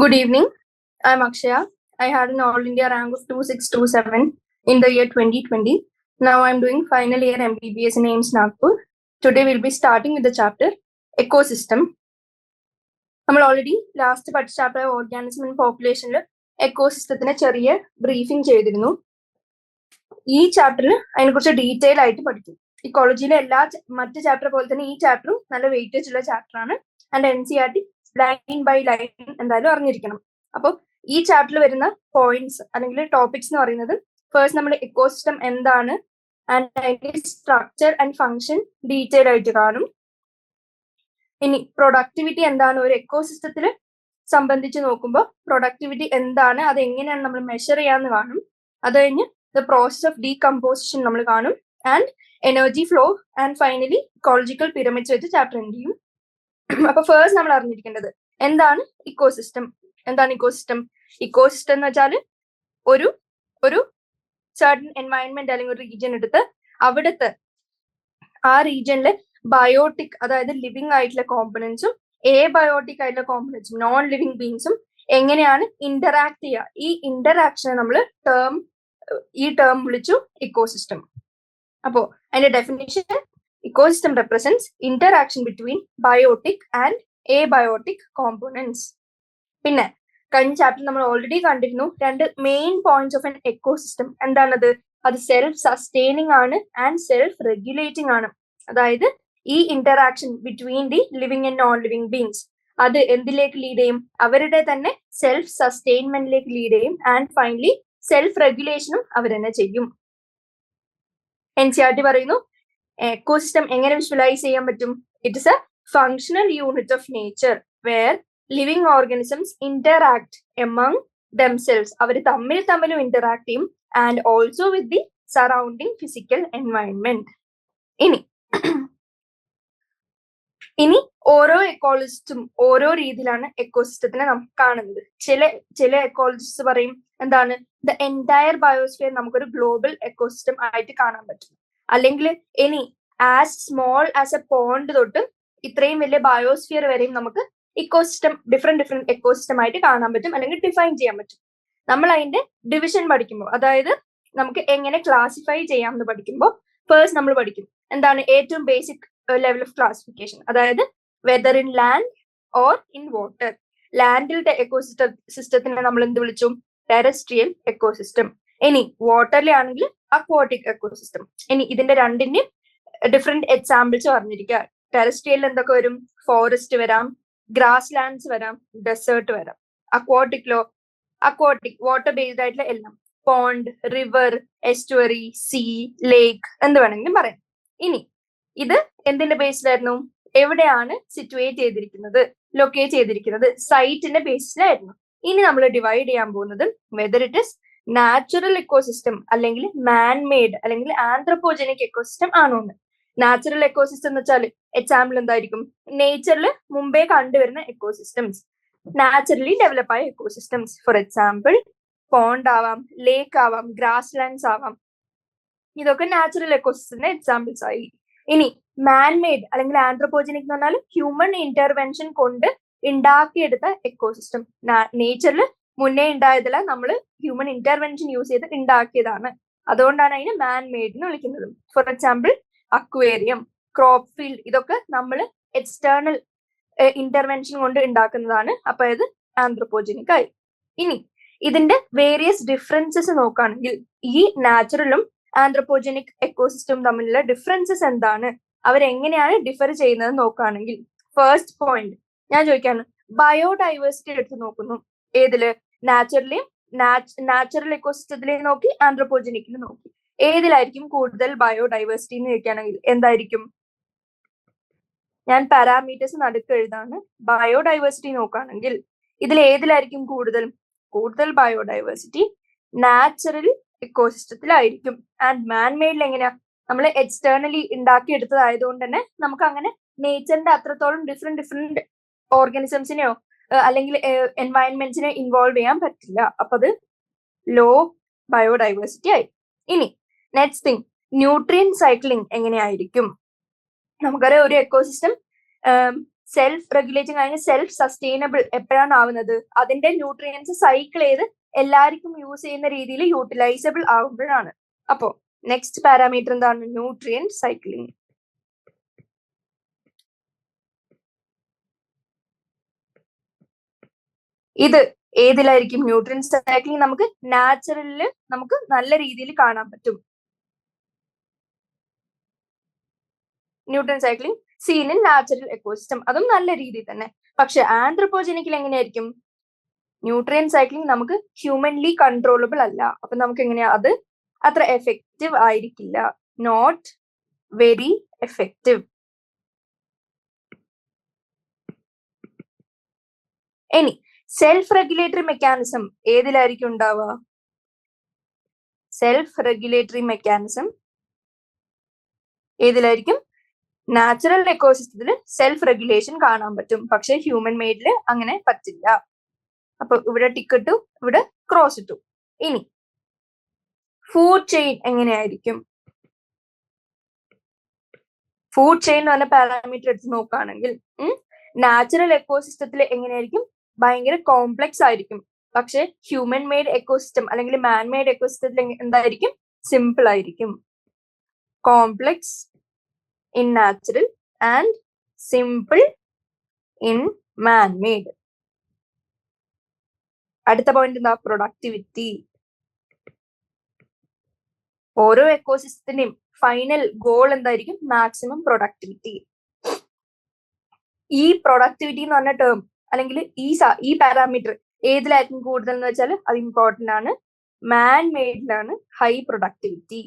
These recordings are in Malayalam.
Good evening. I'm Akshaya. I had an All India rank of 2627 in the year 2020. Now I'm doing final year MBBS in AIMS Nagpur. Today we'll be starting with the chapter Ecosystem. നമ്മൾ ഓൾറെഡി ലാസ്റ്റ് പഠിച്ച ചാപ്റ്റർ ഓർഗാനിസം ആൻഡ് പോപ്പുലേഷനിൽ എക്കോസിസ്റ്റത്തിനെ ചെറിയ ബ്രീഫിംഗ് ചെയ്തിരുന്നു. ഈ ചാപ്റ്ററിൽ അതിനെക്കുറിച്ച് ഡീറ്റെയിൽ ആയിട്ട് പഠിക്കും. ഇക്കോളജിയിലെ എല്ലാ മറ്റ് ചാപ്റ്റർ പോലെ തന്നെ ഈ ചാപ്റ്ററും നല്ല വെയിറ്റേജ് ഉള്ള ചാപ്റ്റർ ആണ്. And NCERT line by line എന്തായാലും അറിഞ്ഞിരിക്കണം. അപ്പോൾ ഈ ചാപ്റ്ററിൽ വരുന്ന പോയിന്റ്സ് അല്ലെങ്കിൽ ടോപ്പിക്സ് എന്ന് പറയുന്നത് ഫസ്റ്റ് നമ്മൾ എക്കോസിസ്റ്റം എന്താണ് ആൻഡ് അതിന്റെ സ്ട്രക്ചർ ആൻഡ് ഫങ്ഷൻ ഡീറ്റെയിൽ ആയിട്ട് കാണും. ഇനി പ്രൊഡക്ടിവിറ്റി എന്താണ് ഒരു എക്കോസിസ്റ്റത്തിൽ സംബന്ധിച്ച് നോക്കുമ്പോൾ പ്രൊഡക്ടിവിറ്റി എന്താണ്, അത് എങ്ങനെയാണ് നമ്മൾ മെഷർ ചെയ്യാന്ന് കാണും. അത് കഴിഞ്ഞ് ദ പ്രോസസ് ഓഫ് ഡീകമ്പോസിഷൻ നമ്മൾ കാണും and energy flow and finally ecological pyramids വെച്ച് ചാപ്റ്റർ എൻഡ് ചെയ്യും. അപ്പൊ ഫസ്റ്റ് നമ്മൾ അറിഞ്ഞിരിക്കേണ്ടത് എന്താണ് ഇക്കോസിസ്റ്റം. എന്താണ് ഇക്കോസിസ്റ്റം? ഇക്കോസിസ്റ്റം എന്ന് വെച്ചാൽ ഒരു സർട്ടൻ എൻവയൺമെന്റ് അല്ലെങ്കിൽ ഒരു റീജിയൻ എടുത്ത് അവിടുത്തെ ആ റീജിയനിൽ ബയോട്ടിക് അതായത് ലിവിങ് ആയിട്ടുള്ള കോമ്പണൻസും എബയോട്ടിക് ആയിട്ടുള്ള കോമ്പണൻസും നോൺ ലിവിങ് ബീങ്സും എങ്ങനെയാണ് ഇന്ററാക്ട് ചെയ്യുക, ഈ ഇന്ററാക്ഷനെ നമ്മൾ ഈ ടേം വിളിച്ചു ഇക്കോസിസ്റ്റം. അപ്പോ അതിന്റെ definition ecosystem represents interaction between biotic and abiotic components. പിന്നെ കഴിഞ്ഞ ചാപ്റ്റർ നമ്മൾ ഓൾറെഡി കണ്ടിരുന്നു രണ്ട് main points of an ecosystem. എന്താണത്? അത് സെൽഫ് സസ്റ്റെയിനിങ് ആണ് ആൻഡ് സെൽഫ് റെഗുലേറ്റിംഗ് ആണ്. അതായത് ഈ interaction between the living and non living beings അത് എന്തിലേക്ക് ലീഡ് ചെയ്യും? അവരുടെ തന്നെ സെൽഫ് സസ്റ്റെയിൻമെന്റിലേക്ക് ലീഡ് ചെയ്യും ആൻഡ് ഫൈനലി സെൽഫ് റെഗുലേഷനും അവർ തന്നെ ചെയ്യും. NCERT പറയുന്നു എക്കോസിസ്റ്റം എങ്ങനെ വിഷ്വലൈസ് ചെയ്യാൻ പറ്റും? It is a functional unit of nature where living organisms interact among themselves. അവർ തമ്മിലും ഇന്ററാക്ട് ചെയ്യും and also with the surrounding physical environment. ഇനി ഓരോ എക്കോളജിസ്റ്റും ഓരോ രീതിയിലാണ് എക്കോസിസ്റ്റത്തിനെ നമുക്ക് കാണുന്നത്. ചില എക്കോളജിസ്റ്റ് പറയും എന്താണ് ദ എൻറ്റയർ ബയോസ്ഫിയർ നമുക്കൊരു ഗ്ലോബൽ എക്കോസിസ്റ്റം ആയിട്ട് കാണാൻ പറ്റും. അല്ലെങ്കിൽ ഇനി as small as A pond തൊട്ട് ഇത്രയും വലിയ ബയോസ്ഫിയർ വരെയും നമുക്ക് ഇക്കോസിസ്റ്റം ഡിഫറെന്റ് എക്കോസിസ്റ്റം ആയിട്ട് കാണാൻ പറ്റും അല്ലെങ്കിൽ ഡിഫൈൻ ചെയ്യാൻ പറ്റും. നമ്മൾ അതിന്റെ ഡിവിഷൻ പഠിക്കുമ്പോൾ, അതായത് നമുക്ക് എങ്ങനെ ക്ലാസിഫൈ ചെയ്യാമെന്ന് പഠിക്കുമ്പോൾ ഫസ്റ്റ് നമ്മൾ പഠിക്കും എന്താണ് ഏറ്റവും ബേസിക് ലെവൽ ഓഫ് ക്ലാസിഫിക്കേഷൻ, അതായത് whether in land or in water. ലാൻഡിലത്തെ എക്കോസിസ്റ്റത്തിനെ നമ്മൾ എന്ത് വിളിച്ചു? Terrestrial ecosystem. ഇനി വാട്ടറിലാണെങ്കിൽ അക്വാട്ടിക് എക്കോസിസ്റ്റം. ഇനി ഇതിന്റെ രണ്ടിന്റെയും ഡിഫറെന്റ് എക്സാമ്പിൾസ് പറഞ്ഞിരിക്കുക. ടെറസ്ട്രിയലിൽ എന്തൊക്കെ വരും? ഫോറസ്റ്റ് വരാം, ഗ്രാസ് ലാൻഡ്സ് വരാം, ഡെസേർട്ട് വരാം. അക്വാട്ടിക് വാട്ടർ ബേസ്ഡ് ആയിട്ടുള്ള എല്ലാം, പോണ്ട്, റിവർ, എസ്റ്റുവറി, സീ, ലേക്ക് എന്ത് വേണമെങ്കിലും പറയാം. ഇനി ഇത് എന്തിന്റെ ബേസിലായിരുന്നു? എവിടെയാണ് സിറ്റുവേറ്റ് ചെയ്തിരിക്കുന്നത്, ലൊക്കേറ്റ് ചെയ്തിരിക്കുന്നത്? സൈറ്റിന്റെ ബേസിലായിരുന്നു. ഇനി നമ്മൾ ഡിവൈഡ് ചെയ്യാൻ പോകുന്നത് whether it is natural ecosystem അല്ലെങ്കിൽ മാൻ മെയ്ഡ് അല്ലെങ്കിൽ ആന്ത്രപ്പോജനിക് എക്കോസിസ്റ്റം ആണോ എന്ന്. നാച്ചുറൽ എക്കോസിസ്റ്റം എന്ന് വെച്ചാൽ എക്സാമ്പിൾ എന്തായിരിക്കും? നേച്ചറിൽ മുമ്പേ കണ്ടുവരുന്ന എക്കോസിസ്റ്റംസ്, നാച്ചുറലി ഡെവലപ്പ് ആയ എക്കോസിസ്റ്റംസ്. ഫോർ എക്സാമ്പിൾ പോണ്ട് ആവാം, ലേക്ക് ആവാം, ഗ്രാസ് ലാൻഡ്സ് ആവാം. ഇതൊക്കെ നാച്ചുറൽ എക്കോസിസ്റ്റത്തിന്റെ എക്സാമ്പിൾസ് ആയി. ഇനി മാൻ മെയ്ഡ് അല്ലെങ്കിൽ ആന്ത്രപ്പോജനിക് എന്ന് പറഞ്ഞാൽ ഹ്യൂമൻ ഇന്റർവെൻഷൻ കൊണ്ട് ഉണ്ടാക്കിയെടുത്ത എക്കോസിസ്റ്റം. നേച്ചറിൽ മുന്നേ ഉണ്ടായതല്ല, നമ്മൾ ഹ്യൂമൻ ഇന്റർവെൻഷൻ യൂസ് ചെയ്ത് ഉണ്ടാക്കിയതാണ്. അതുകൊണ്ടാണ് അതിന് മാൻ മെയ്ഡ് എന്ന് വിളിക്കുന്നത്. For example aquarium, crop field, ഇതൊക്കെ നമ്മൾ എക്സ്റ്റേണൽ ഇന്റർവെൻഷൻ കൊണ്ട് ഉണ്ടാക്കുന്നതാണ്. അപ്പൊ ഇത് ആന്ത്രപ്പോജനിക് ആയി. ഇനി ഇതിന്റെ വേരിയസ് ഡിഫറൻസസ് നോക്കുകയാണെങ്കിൽ ഈ നാച്ചുറലും ആന്ത്രപ്പോജനിക് എക്കോസിസ്റ്റം തമ്മിലുള്ള ഡിഫറൻസസ് എന്താണ്, അവരെങ്ങനെയാണ് ഡിഫർ ചെയ്യുന്നത് നോക്കുകയാണെങ്കിൽ ഫസ്റ്റ് പോയിന്റ് ഞാൻ ചോദിക്കാണ്, ബയോഡൈവേഴ്സിറ്റി എടുത്ത് നോക്കുന്നു. ഏതില്? നാച്ചുറൽ എക്കോസിസ്റ്റത്തിലേക്ക് നോക്കി, ആന്ത്രപ്പോജനിക്കിൽ നോക്കി. ഏതിലായിരിക്കും കൂടുതൽ ബയോഡൈവേഴ്സിറ്റി എന്ന് ചോദിക്കുകയാണെങ്കിൽ എന്തായിരിക്കും? ഞാൻ പാരാമീറ്റേഴ്സ് നടുക്ക് എഴുതാണ്. ബയോഡൈവേഴ്സിറ്റി നോക്കുകയാണെങ്കിൽ ഇതിൽ ഏതിലായിരിക്കും കൂടുതൽ ബയോഡൈവേഴ്സിറ്റി? നാച്ചുറൽ എക്കോസിസ്റ്റത്തിലായിരിക്കും. ആൻഡ് മാൻ മെയ്ഡിൽ എങ്ങനെയാ? നമ്മൾ എക്സ്റ്റേണലി ഉണ്ടാക്കിയെടുത്തതായതുകൊണ്ട് തന്നെ നമുക്ക് അങ്ങനെ നേച്ചറിന്റെ അത്രത്തോളം ഡിഫറെന്റ് ഓർഗാനിസംസിനെയോ അല്ലെങ്കിൽ എൻവയൺമെന്റ്സിനെ ഇൻവോൾവ് ചെയ്യാൻ പറ്റില്ല. അപ്പൊ അത് ലോ ബയോഡൈവേഴ്സിറ്റി ആയി. ഇനി നെക്സ്റ്റ് തിങ്, ന്യൂട്രിയൻ സൈക്ലിംഗ് എങ്ങനെയായിരിക്കും? നമുക്കറിയാം ഒരു എക്കോസിസ്റ്റം സെൽഫ് റെഗുലേറ്റിംഗ് അല്ലെങ്കിൽ സെൽഫ് സസ്റ്റൈനബിൾ എപ്പോഴാണ് ആവുന്നത്? അതിന്റെ ന്യൂട്രിയൻസ് സൈക്കിൾ ചെയ്ത് എല്ലാവർക്കും യൂസ് ചെയ്യുന്ന രീതിയിൽ യൂട്ടിലൈസബിൾ ആകുമ്പോഴാണ്. അപ്പോ നെക്സ്റ്റ് പാരാമീറ്റർ എന്താണ്? Nutrient cycling. ഇത് ഏതിലായിരിക്കും? ന്യൂട്രിയൻ സൈക്ലിംഗ് നമുക്ക് നാച്ചുറലില് നമുക്ക് നല്ല രീതിയിൽ കാണാൻ പറ്റും. Nutrient cycling seen in natural ecosystem, അതും നല്ല രീതിയിൽ തന്നെ. പക്ഷെ ആന്ത്രപ്പോജനിക്കിൽ എങ്ങനെയായിരിക്കും? ന്യൂട്രിയൻ സൈക്ലിംഗ് നമുക്ക് ഹ്യൂമൻലി കൺട്രോളബിൾ അല്ല. അപ്പൊ നമുക്ക് എങ്ങനെയാ അത് അത്ര എഫക്റ്റീവ് ആയിരിക്കില്ല. Not very effective. ഇനി സെൽഫ് റെഗുലേറ്ററി മെക്കാനിസം ഏതിലായിരിക്കും ഉണ്ടാവുക? സെൽഫ് റെഗുലേറ്ററി മെക്കാനിസം ഏതിലായിരിക്കും? നാച്ചുറൽ എക്കോസിസ്റ്റത്തിൽ സെൽഫ് റെഗുലേഷൻ കാണാൻ പറ്റും, പക്ഷെ ഹ്യൂമൻ മെയ്ഡില് അങ്ങനെ പറ്റില്ല. അപ്പൊ ഇവിടെ ടിക്ക് ഇട്ടു, ഇവിടെ ക്രോസ് ഇട്ടു. ഇനി ഫുഡ് ചെയിൻ എങ്ങനെയായിരിക്കും? ഫുഡ് ചെയിൻ എന്ന് പറഞ്ഞ പാരാമീറ്റർ എടുത്ത് നോക്കുകയാണെങ്കിൽ നാച്ചുറൽ എക്കോസിസ്റ്റത്തിൽ എങ്ങനെയായിരിക്കും? ഭയങ്കര കോംപ്ലക്സ് ആയിരിക്കും. പക്ഷെ ഹ്യൂമൻ മെയ്ഡ് എക്കോസിസ്റ്റം അല്ലെങ്കിൽ മാൻ മെയ്ഡ് എക്കോസിസ്റ്റത്തിൽ എന്തായിരിക്കും? സിമ്പിൾ ആയിരിക്കും. Complex in natural and simple in man made. അടുത്ത പോയിന്റ് എന്താ? പ്രൊഡക്ടിവിറ്റി. ഓരോ എക്കോസിസ്റ്റത്തിന്റെയും ഫൈനൽ ഗോൾ എന്തായിരിക്കും? Maximum productivity. ഈ പ്രൊഡക്ടിവിറ്റി എന്ന് പറഞ്ഞ ടേം അല്ലെങ്കിൽ ഈ പാരാമീറ്റർ ഏതിലായിരിക്കും കൂടുതൽ എന്ന് വെച്ചാൽ അത് ഇമ്പോർട്ടന്റ് ആണ്. മാൻ മെയ്ഡിലാണ് ഹൈ പ്രൊഡക്ടിവിറ്റി.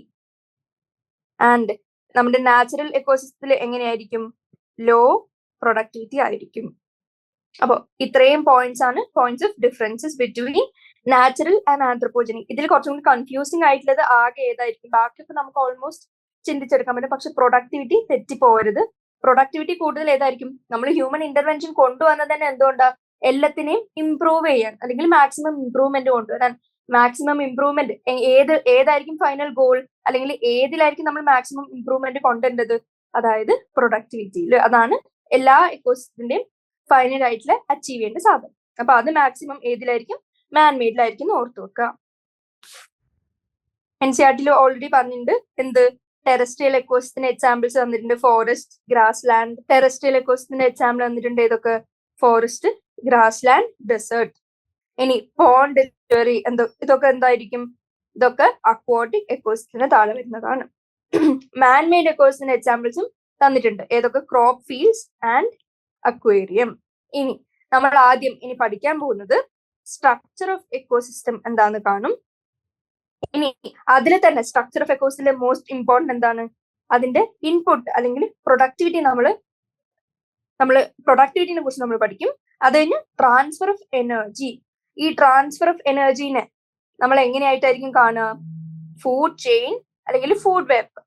ആൻഡ് നമ്മുടെ നാച്ചുറൽ എക്കോസിസ്റ്റത്തിൽ എങ്ങനെയായിരിക്കും? ലോ പ്രൊഡക്ടിവിറ്റി ആയിരിക്കും. അപ്പോൾ ഇത്രയും പോയിന്റ്സ് ആണ് points of differences between natural and anthropogenic. ഇതിൽ കുറച്ചും കൂടി കൺഫ്യൂസിംഗ് ആയിട്ടുള്ളത് ആകെ ഏതായിരിക്കും? ബാക്കിയൊക്കെ നമുക്ക് ഓൾമോസ്റ്റ് ചിന്തിച്ചെടുക്കാൻ പറ്റും. പക്ഷെ പ്രൊഡക്ടിവിറ്റി തെറ്റിപ്പോകരുത്. പ്രൊഡക്ടിവിറ്റി കൂടുതൽ ഏതായിരിക്കും? നമ്മൾ ഹ്യൂമൻ ഇന്റർവെൻഷൻ കൊണ്ടുവന്നത് തന്നെ എന്തുകൊണ്ടാ? എല്ലാത്തിനെയും ഇംപ്രൂവ് ചെയ്യാൻ അല്ലെങ്കിൽ മാക്സിമം ഇംപ്രൂവ്മെന്റ് കൊണ്ടുവരാൻ. മാക്സിമം ഇംപ്രൂവ്മെന്റ് ഏതായിരിക്കും ഫൈനൽ ഗോൾ? അല്ലെങ്കിൽ ഏതിലായിരിക്കും നമ്മൾ മാക്സിമം ഇംപ്രൂവ്മെന്റ് കൊണ്ടുവരേണ്ടത്? അതായത് പ്രൊഡക്ടിവിറ്റിയിൽ. അതാണ് എല്ലാ എക്കോസിസ്റ്റത്തിന്റെയും ഫൈനൽ ആയിട്ടുള്ള അച്ചീവ് ചെയ്യേണ്ട സാധനം. അപ്പൊ അത് മാക്സിമം ഏതിലായിരിക്കും? മാൻ മെയ്ഡിലായിരിക്കും ഓർത്തു വെക്കുക. NCERT ഓൾറെഡി പറഞ്ഞിട്ടുണ്ട് എന്ത്? ടെറസ്ട്രിയൽ എക്കോസിസ്റ്റത്തിന് എക്സാമ്പിൾസ് തന്നിട്ടുണ്ട്. Forest, grassland. ടെറസ്ട്രിയൽ എക്കോസിസ്റ്റത്തിന്റെ എക്സാമ്പിൾ തന്നിട്ടുണ്ട് ഏതൊക്കെ? Forest, grassland, desert. ഇനി പോണ്ട്, ഇതൊക്കെ എന്തായിരിക്കും? ഇതൊക്കെ അക്വാട്ടിക് എക്കോസിസ്റ്റത്തിന് താഴെ വരുന്നതാണ്. മാൻ മെയ്ഡ് എക്കോസിസ്റ്റത്തിന്റെ എക്സാമ്പിൾസും തന്നിട്ടുണ്ട്. ഏതൊക്കെ? Crop fields and aquarium. ഇനി നമ്മൾ ആദ്യം ഇനി പഠിക്കാൻ പോകുന്നത് സ്ട്രക്ചർ ഓഫ് എക്കോസിസ്റ്റം എന്താന്ന് കാണും. ഇനി അതിൽ തന്നെ സ്ട്രക്ചർ ഓഫ് എക്കോസിസ്റ്റത്തിലെ മോസ്റ്റ് ഇമ്പോർട്ടന്റ് എന്താണ്? അതിന്റെ ഇൻപുട്ട് അല്ലെങ്കിൽ പ്രൊഡക്ടിവിറ്റി. നമ്മൾ പ്രൊഡക്ടിവിറ്റിനെ കുറിച്ച് നമ്മൾ പഠിക്കും. അത് കഴിഞ്ഞ് ട്രാൻസ്ഫർ ഓഫ് എനർജി. ഈ ട്രാൻസ്ഫർ ഓഫ് എനർജീനെ നമ്മൾ എങ്ങനെയായിട്ടായിരിക്കും കാണുക? ഫുഡ് ചെയിൻ അല്ലെങ്കിൽ ഫുഡ് വെബ്,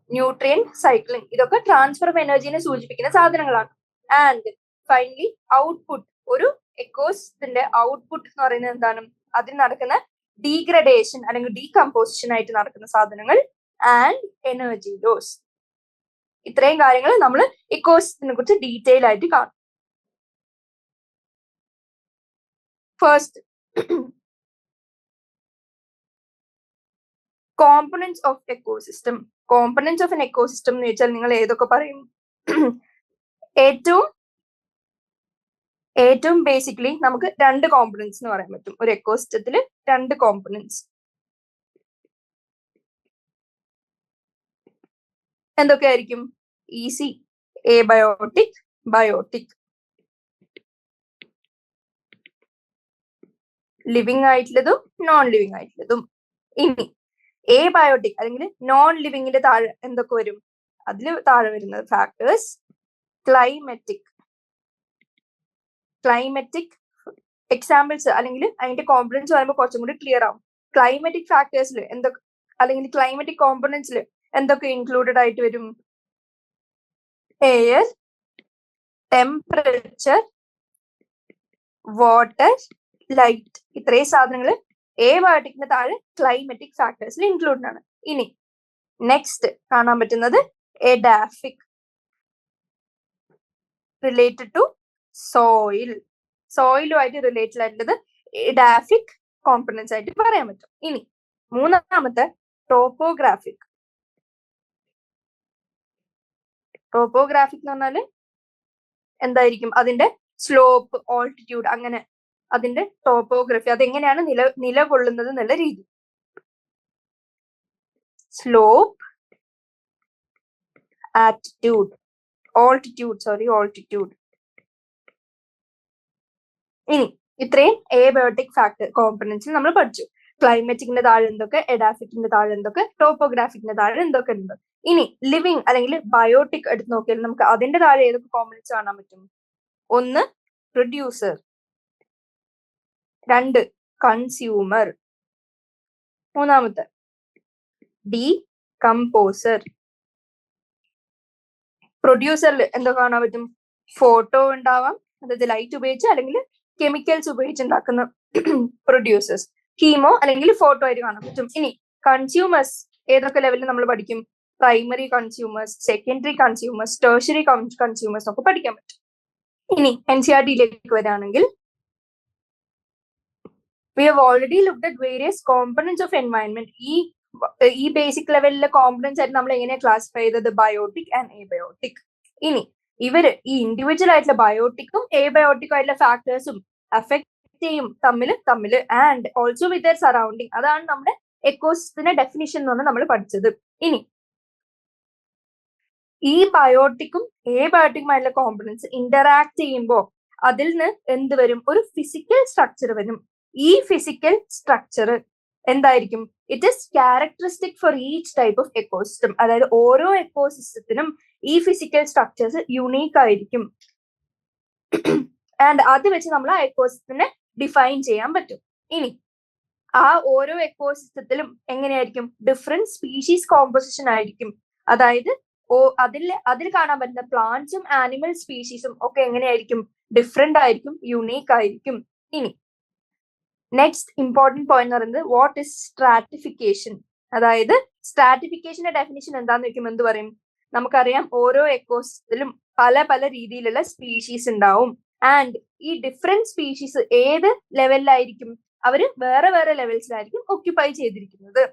ന്യൂട്രിയൻ സൈക്ലിംഗ്. ഇതൊക്കെ ട്രാൻസ്ഫർ ഓഫ് എനർജീനെ സൂചിപ്പിക്കുന്ന സാധനങ്ങളാണ്. And finally output. ഒരു എക്കോസിസ്റ്റത്തിന്റെ ഔട്ട്പുട്ട് എന്ന് പറയുന്നത് എന്താണ്? അതിൽ നടക്കുന്ന ഡീഗ്രഡേഷൻ അല്ലെങ്കിൽ ഡീകമ്പോസിഷൻ ആയിട്ട് നടക്കുന്ന സാധനങ്ങൾ ആൻഡ് എനർജി ലോസ്. ഇത്രയും കാര്യങ്ങൾ നമ്മൾ എക്കോസിസ്റ്റത്തിനെ കുറിച്ച് ഡീറ്റെയിൽ ആയിട്ട് കാണും. First, components of ecosystem. Components of an ecosystem എന്ന് വെച്ചാൽ നിങ്ങൾ ഏതൊക്കെ പറയും? ഏറ്റവും ബേസിക്കലി നമുക്ക് രണ്ട് കോമ്പണന്റ്സ് എന്ന് പറയാൻ പറ്റും. ഒരു എക്കോസിസ്റ്റത്തിൽ രണ്ട് കോമ്പണന്റ്സ് എന്തൊക്കെയായിരിക്കും? Easy, abiotic, biotic. ലിവിങ് ആയിട്ടുള്ളതും നോൺ ലിവിങ് ആയിട്ടുള്ളതും. ഇനി എബയോട്ടിക് അല്ലെങ്കിൽ നോൺ ലിവിങ്ങിന്റെ താഴെ എന്തൊക്കെ വരും? അതിൽ താഴെ വരുന്നത് ഫാക്ടേഴ്സ് ക്ലൈമറ്റിക് എക്സാമ്പിൾസ് അല്ലെങ്കിൽ അതിന്റെ കോമ്പണന്റ്സ് പറയുമ്പോൾ കുറച്ചും കൂടി ക്ലിയർ ആവും. ക്ലൈമറ്റിക് ഫാക്ടേഴ്സിൽ എന്തൊക്കെ അല്ലെങ്കിൽ ക്ലൈമറ്റിക് കോമ്പണന്റ്സിൽ എന്തൊക്കെ ഇൻക്ലൂഡഡ് ആയിട്ട് വരും? Air, temperature, water, light. ഇത്രയും സാധനങ്ങൾ എബയോട്ടിക്കിന്റെ താഴെ ക്ലൈമറ്റിക് ഫാക്ടേഴ്സിൽ ഇൻക്ലൂഡഡ് ആണ്. ഇനി നെക്സ്റ്റ് കാണാൻ പറ്റുന്നത് എഡാഫിക്. Related to soil. സോയിലുമായിട്ട് റിലേറ്റഡ് ആയിട്ടുള്ളത് എഡാഫിക് കോമ്പണൻസ് ആയിട്ട് പറയാൻ പറ്റും. ഇനി മൂന്നാമത്തെ ടോപ്പോഗ്രാഫിക്. ടോപ്പോഗ്രാഫിക് എന്ന് പറഞ്ഞാല് എന്തായിരിക്കും? അതിന്റെ സ്ലോപ്പ്, ഓൾട്ടിറ്റ്യൂഡ്, അങ്ങനെ അതിന്റെ ടോപ്പോഗ്രഫി, അതെങ്ങനെയാണ് നിലകൊള്ളുന്നത് എന്നുള്ള രീതി. Slope, attitude, altitude. ഇനി ഇത്രയും എബയോട്ടിക് ഫാക്ടർ കോമ്പണൻസ് നമ്മൾ പഠിച്ചു. ക്ലൈമറ്റിക്കിന്റെ താഴെ എന്തൊക്കെ, എഡാഫിക്കിന്റെ താഴെ എന്തൊക്കെ, ടോപ്പോഗ്രാഫിക്കിന്റെ താഴെ എന്തൊക്കെ ഉണ്ട്. ഇനി ലിവിങ് അല്ലെങ്കിൽ ബയോട്ടിക് എടുത്ത് നോക്കിയാൽ നമുക്ക് അതിന്റെ താഴെ ഏതൊക്കെ കോമ്പണൻസ് കാണാൻ പറ്റും? ഒന്ന് പ്രൊഡ്യൂസർ, രണ്ട് കൺസ്യൂമർ, മൂന്നാമത്തെ ഡീകമ്പോസർ. പ്രൊഡ്യൂസറിൽ എന്തൊക്കെ കാണാൻ പറ്റും? ഫോട്ടോ ഉണ്ടാവാം, അതായത് ലൈറ്റ് ഉപയോഗിച്ച് അല്ലെങ്കിൽ കെമിക്കൽസ് ഉപയോഗിച്ച് ഉണ്ടാക്കുന്ന പ്രൊഡ്യൂസേഴ്സ്, കീമോ അല്ലെങ്കിൽ ഫോട്ടോ ആയിട്ട് കാണാൻ പറ്റും. ഇനി കൺസ്യൂമേഴ്സ് ഏതൊക്കെ ലെവലിൽ നമ്മൾ പഠിക്കും? Primary consumers, secondary consumers, tertiary consumers ഒക്കെ പഠിക്കാൻ പറ്റും. ഇനി NCERT-യിലേക്ക് വരികയാണെങ്കിൽ we have already looked at various components of environment. ഈ ബേസിക് ലെവലിലെ കോമ്പണൻസ് ആയിട്ട് നമ്മൾ എങ്ങനെയാണ് ക്ലാസിഫൈ ചെയ്തത്? Biotic and abiotic. ഇനി ഇവര് ഈ ഇൻഡിവിജ്വൽ ആയിട്ടുള്ള ബയോട്ടിക്കും എബയോട്ടിക്കും ആയിട്ടുള്ള ഫാക്ടേഴ്സും അഫക്ട് ചെയ്യും തമ്മിൽ and also with there surrounding. അതാണ് നമ്മുടെ എക്കോസിസ്റ്റത്തിന്റെ ഡെഫിനിഷൻ എന്ന് പറഞ്ഞാൽ നമ്മൾ പഠിച്ചത്. ഇനി ഈ ബയോട്ടിക്കും എബയോട്ടിക്കും ആയിട്ടുള്ള കോമ്പണൻസ് ഇന്ററാക്ട് ചെയ്യുമ്പോൾ അതിൽ നിന്ന് എന്ത് വരും? ഒരു ഫിസിക്കൽ സ്ട്രക്ചർ വരും. ഈ ഫിസിക്കൽ സ്ട്രക്ചർ എന്തായിരിക്കും? It is characteristic for each type of ecosystem. അതായത് ഓരോ എക്കോസിസ്റ്റത്തിനും ഈ ഫിസിക്കൽ സ്ട്രക്ചേഴ്സ് യുണീക്ക് ആയിരിക്കും. ആൻഡ് അത് വെച്ച് നമ്മൾ ആ എക്കോസിസ്റ്റത്തിനെ ഡിഫൈൻ ചെയ്യാൻ പറ്റും. ഇനി ആ ഓരോ എക്കോസിസ്റ്റത്തിലും എങ്ങനെയായിരിക്കും? ഡിഫറെന്റ് സ്പീഷീസ് കോമ്പോസിഷൻ ആയിരിക്കും. അതായത് അതിൽ കാണാൻ പറ്റുന്ന പ്ലാന്റ്സും ആനിമൽ സ്പീഷീസും ഒക്കെ എങ്ങനെയായിരിക്കും? ഡിഫറെന്റ് ആയിരിക്കും, യുണീക്ക് ആയിരിക്കും. ഇനി നെക്സ്റ്റ് ഇമ്പോർട്ടന്റ് പോയിന്റ് എന്ന് പറയുന്നത് വാട്ട് ഇസ് സ്ട്രാറ്റിഫിക്കേഷൻ. അതായത് സ്ട്രാറ്റിഫിക്കേഷന്റെ ഡെഫിനിഷൻ എന്താന്ന് വെക്കുമ്പോൾ എന്ത് പറയും? നമുക്കറിയാം ഓരോ എക്കോസിസ്റ്റത്തിലും പല പല രീതിയിലുള്ള സ്പീഷീസ് ഉണ്ടാവും. ആൻഡ് ഈ ഡിഫറെന്റ് സ്പീഷീസ് ഏത് ലെവലിലായിരിക്കും? അവര് വേറെ വേറെ ലെവൽസിലായിരിക്കും ഒക്യുപ്പൈ ചെയ്തിരിക്കുന്നത്.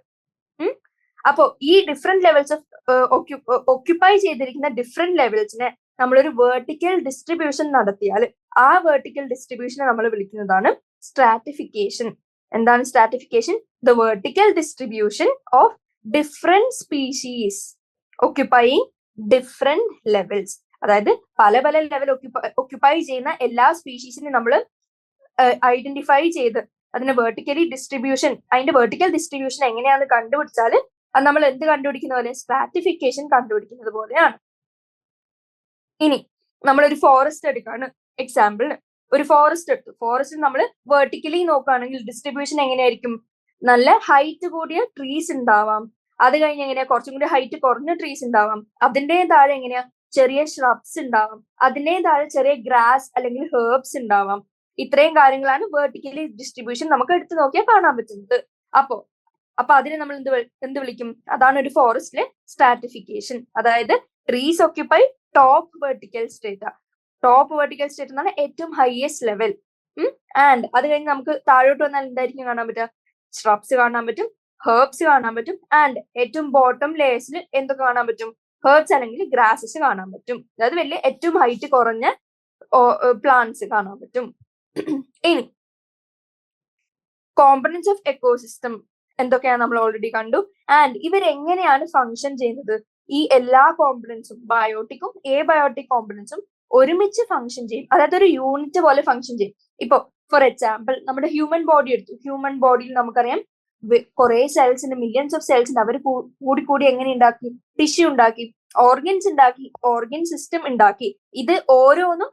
അപ്പോ ഈ ഡിഫറെന്റ് ലെവൽസ് ഓഫ് ഒക്യുപ്പൈ ചെയ്തിരിക്കുന്ന ഡിഫറെന്റ് ലെവൽസിനെ നമ്മളൊരു വെർട്ടിക്കൽ ഡിസ്ട്രിബ്യൂഷൻ നടത്തിയാൽ ആ വെർട്ടിക്കൽ ഡിസ്ട്രിബ്യൂഷനെ നമ്മൾ വിളിക്കുന്നതാണ് സ്ട്രാറ്റിഫിക്കേഷൻ. എന്താണ് stratification? The vertical distribution of different species occupying different levels. അതായത് പല പല ലെവൽ ഒക്യുപ്പൈ ചെയ്യുന്ന എല്ലാ സ്പീഷീസിനെ നമ്മൾ ഐഡന്റിഫൈ ചെയ്ത് അതിന്റെ വെർട്ടിക്കലി ഡിസ്ട്രിബ്യൂഷൻ, അതിന്റെ വെർട്ടിക്കൽ ഡിസ്ട്രിബ്യൂഷൻ എങ്ങനെയാണെന്ന് കണ്ടുപിടിച്ചാൽ അത് നമ്മൾ എന്ത് കണ്ടുപിടിക്കുന്ന പോലെ? സ്ട്രാറ്റിഫിക്കേഷൻ കണ്ടുപിടിക്കുന്നത് പോലെയാണ്. ഇനി നമ്മളൊരു ഫോറസ്റ്റ് എടുക്കാണ് എക്സാമ്പിളിന്. ഒരു ഫോറസ്റ്റ് എടുത്തു. ഫോറസ്റ്റിൽ നമ്മൾ വെർട്ടിക്കലി നോക്കുകയാണെങ്കിൽ ഡിസ്ട്രിബ്യൂഷൻ എങ്ങനെയായിരിക്കും? നല്ല ഹൈറ്റ് കൂടിയ ട്രീസ് ഉണ്ടാവാം, അത് കഴിഞ്ഞ് എങ്ങനെയാ കുറച്ചും കൂടി ഹൈറ്റ് കുറഞ്ഞ ട്രീസ് ഉണ്ടാവാം, അതിന്റെ താഴെ എങ്ങനെയാ ചെറിയ ഷ്രബ്സ് ഉണ്ടാവാം, അതിന്റെ താഴെ ചെറിയ ഗ്രാസ് അല്ലെങ്കിൽ ഹെർബ്സ് ഉണ്ടാവാം. ഇത്രയും കാര്യങ്ങളാണ് വെർട്ടിക്കലി ഡിസ്ട്രിബ്യൂഷൻ നമുക്ക് എടുത്തു നോക്കിയാൽ കാണാൻ പറ്റുന്നത്. അപ്പൊ അതിനെ നമ്മൾ എന്ത് വിളിക്കും? അതാണ് ഒരു ഫോറസ്റ്റിലെ സ്ട്രാറ്റിഫിക്കേഷൻ. അതായത് trees occupy top vertical state. Top vertical state എന്നാണ് ഏറ്റവും ഹൈയസ്റ്റ് ലെവൽ. ആൻഡ് അത് കഴിഞ്ഞ് നമുക്ക് താഴോട്ട് വന്നാൽ എന്തായിരിക്കും കാണാൻ പറ്റുക? ഷ്രബ്സ് കാണാൻ പറ്റും, ഹെർബ്സ് കാണാൻ പറ്റും, ആൻഡ് ഏറ്റവും ബോട്ടം ലേയേഴ്സിൽ എന്തൊക്കെ കാണാൻ പറ്റും? ഹെർബ്സ് അല്ലെങ്കിൽ ഗ്രാസസ് കാണാൻ പറ്റും. അതായത് വലിയ ഏറ്റവും ഹൈറ്റ് കുറഞ്ഞ പ്ലാന്റ്സ് കാണാൻ പറ്റും. ഇനി കോമ്പണൻസ് ഓഫ് എക്കോസിസ്റ്റം എന്തൊക്കെയാണ് നമ്മൾ ഓൾറെഡി കണ്ടു. ആൻഡ് ഇവരെങ്ങനെയാണ് ഫങ്ഷൻ ചെയ്യുന്നത്? ഈ എല്ലാ കോമ്പണൻസും, ബയോട്ടിക്കും എബയോട്ടിക് കോമ്പണൻസും ഒരുമിച്ച് ഫങ്ഷൻ ചെയ്യും. അതായത് ഒരു യൂണിറ്റ് പോലെ ഫങ്ഷൻ ചെയ്യും. ഇപ്പൊ ഫോർ എക്സാമ്പിൾ നമ്മുടെ ഹ്യൂമൻ ബോഡി എടുത്തു. ഹ്യൂമൻ ബോഡിയിൽ നമുക്കറിയാം കുറെ സെൽസിന്റെ, മില്യൺസ് ഓഫ് സെൽസിന്റെ, അവർ കൂടി എങ്ങനെ ഉണ്ടാക്കി? ടിഷ്യൂ ഉണ്ടാക്കി, ഓർഗൻസ് ഉണ്ടാക്കി, ഓർഗൻ സിസ്റ്റം ഉണ്ടാക്കി. ഇത് ഓരോന്നും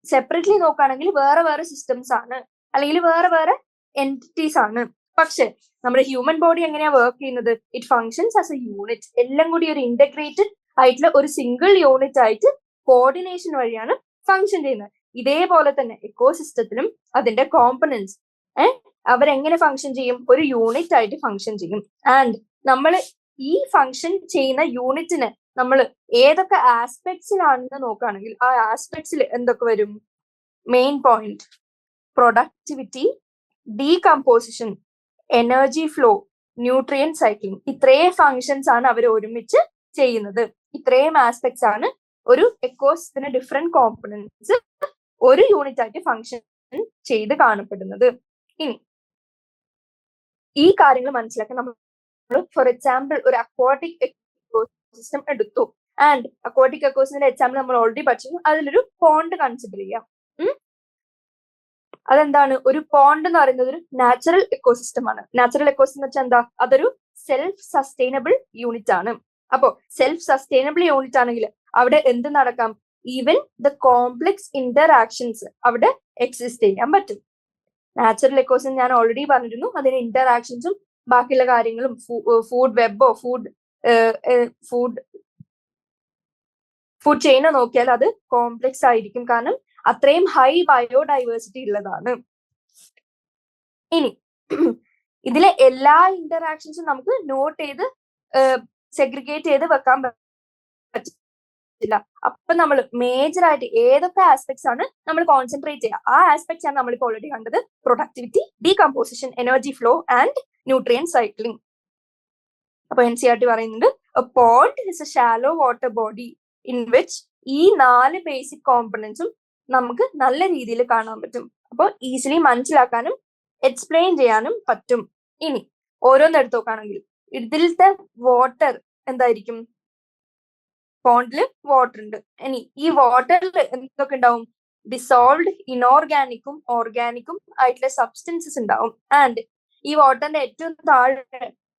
സെപ്പറേറ്റ്ലി നോക്കുകയാണെങ്കിൽ വേറെ വേറെ സിസ്റ്റംസ് ആണ്, അല്ലെങ്കിൽ വേറെ വേറെ എൻറ്റിറ്റീസ് ആണ്. പക്ഷെ നമ്മുടെ ഹ്യൂമൻ ബോഡി എങ്ങനെയാ വർക്ക് ചെയ്യുന്നത്? It functions as A unit. എല്ലാം കൂടി ഒരു ഇന്റഗ്രേറ്റഡ് ആയിട്ടുള്ള ഒരു സിംഗിൾ യൂണിറ്റ് ആയിട്ട് കോർഡിനേഷൻ വഴിയാണ് ഫങ്ഷൻ ചെയ്യുന്നത്. ഇതേപോലെ തന്നെ എക്കോസിസ്റ്റത്തിലും അതിന്റെ കോമ്പണൻസ് അവരെങ്ങനെ ഫങ്ഷൻ ചെയ്യും? ഒരു യൂണിറ്റ് ആയിട്ട് ഫങ്ഷൻ ചെയ്യും. ആൻഡ് നമ്മൾ ഈ ഫങ്ഷൻ ചെയ്യുന്ന യൂണിറ്റിനെ നമ്മൾ ഏതൊക്കെ ആസ്പെക്ട്സിലാണെന്ന് നോക്കുകയാണെങ്കിൽ ആ ആസ്പെക്ട്സിൽ എന്തൊക്കെ വരും? Main point productivity, decomposition, energy flow, nutrient cycling. ഇത്രയും ഫങ്ഷൻസ് ആണ് അവർ ഒരുമിച്ച് ചെയ്യുന്നത്. ഇത്രയും ആസ്പെക്ട്സ് ആണ് ഒരു എക്കോസിസ്റ്റത്തിന് ഡിഫറെന്റ് കോമ്പണൻസ് ഒരു യൂണിറ്റ് ആയിട്ട് ഫങ്ഷൻ ചെയ്ത് കാണപ്പെടുന്നത്. ഇനി ഈ കാര്യങ്ങൾ മനസ്സിലാക്കാൻ നമ്മൾ ഫോർ എക്സാമ്പിൾ ഒരു അക്വാട്ടിക് എക്കോസിസ്റ്റം എടുത്തു. ആൻഡ് അക്വാട്ടിക് എക്കോസിസ്റ്റത്തിന്റെ എക്സാമ്പിൾ നമ്മൾ ഓൾറെഡി പഠിച്ചു. അതിലൊരു പോണ്ട് കൺസിഡർ ചെയ്യാം. അതെന്താണ്? ഒരു പോണ്ട് എന്ന് പറയുന്നത് ഒരു നാച്ചുറൽ എക്കോസിസ്റ്റം ആണ്. നാച്ചുറൽ എക്കോസിസ്റ്റം എന്ന് വെച്ചാൽ എന്താ? അതൊരു സെൽഫ് സസ്റ്റൈനബിൾ യൂണിറ്റ് ആണ്. അപ്പോ സെൽഫ് സസ്റ്റൈനബിൾ യൂണിറ്റ് ആണെങ്കിൽ അവിടെ എന്ത് നടക്കാം? ഈവൻ ദ കോംപ്ലക്സ് ഇന്ററാക്ഷൻസ് അവിടെ എക്സിസ്റ്റ് ചെയ്യാൻ പറ്റും. നാച്ചുറൽ എക്കോസിസ്റ്റം ഞാൻ ഓൾറെഡി പറഞ്ഞിരുന്നു. അതിന് ഇന്ററാക്ഷൻസും ബാക്കിയുള്ള കാര്യങ്ങളും ഫുഡ് വെബോ ഫുഡ് ചെയിനോ നോക്കിയാൽ അത് കോംപ്ലക്സ് ആയിരിക്കും. കാരണം അത്രയും ഹൈ ബയോഡൈവേഴ്സിറ്റി ഉള്ളതാണ്. ഇനി ഇതിലെ എല്ലാ ഇന്ററാക്ഷൻസും നമുക്ക് നോട്ട് ചെയ്ത് സെഗ്രിഗേറ്റ് ചെയ്ത് വെക്കാൻ പറ്റില്ല. അപ്പൊ നമ്മൾ മേജർ ആയിട്ട് ഏതൊക്കെ ആസ്പെക്ട്സ് ആണ് നമ്മൾ കോൺസെൻട്രേറ്റ് ചെയ്യുക? ആ ആസ്പെക്ട്സ് ആണ് നമ്മളിപ്പോൾ ഓൾറെഡി കണ്ടത്. Productivity, decomposition, energy flow and nutrient cycling. അപ്പൊ NCERT പറയുന്നുണ്ട് A pond is A shallow water body in which ഈ 4 ബേസിക് കോമ്പണൻസും നമുക്ക് നല്ല രീതിയിൽ കാണാൻ പറ്റും. അപ്പോൾ ഈസിലി മനസ്സിലാക്കാനും എക്സ്പ്ലെയിൻ ചെയ്യാനും പറ്റും. ഇനി ഓരോന്നെടുത്ത് നോക്കുകയാണെങ്കിൽ ഇതിലത്തെ വാട്ടർ എന്തായിരിക്കും? പോണ്ടില് വാട്ടർ ഉണ്ട്. ഇനി ഈ വാട്ടറിൽ എന്തൊക്കെ ഉണ്ടാവും? ഡിസോൾവ്ഡ് ഇനോർഗാനിക്കും ഓർഗാനിക്കും ആയിട്ടുള്ള സബ്സ്റ്റൻസസ് ഉണ്ടാവും. ആൻഡ് ഈ വാട്ടറിന്റെ ഏറ്റവും താഴെ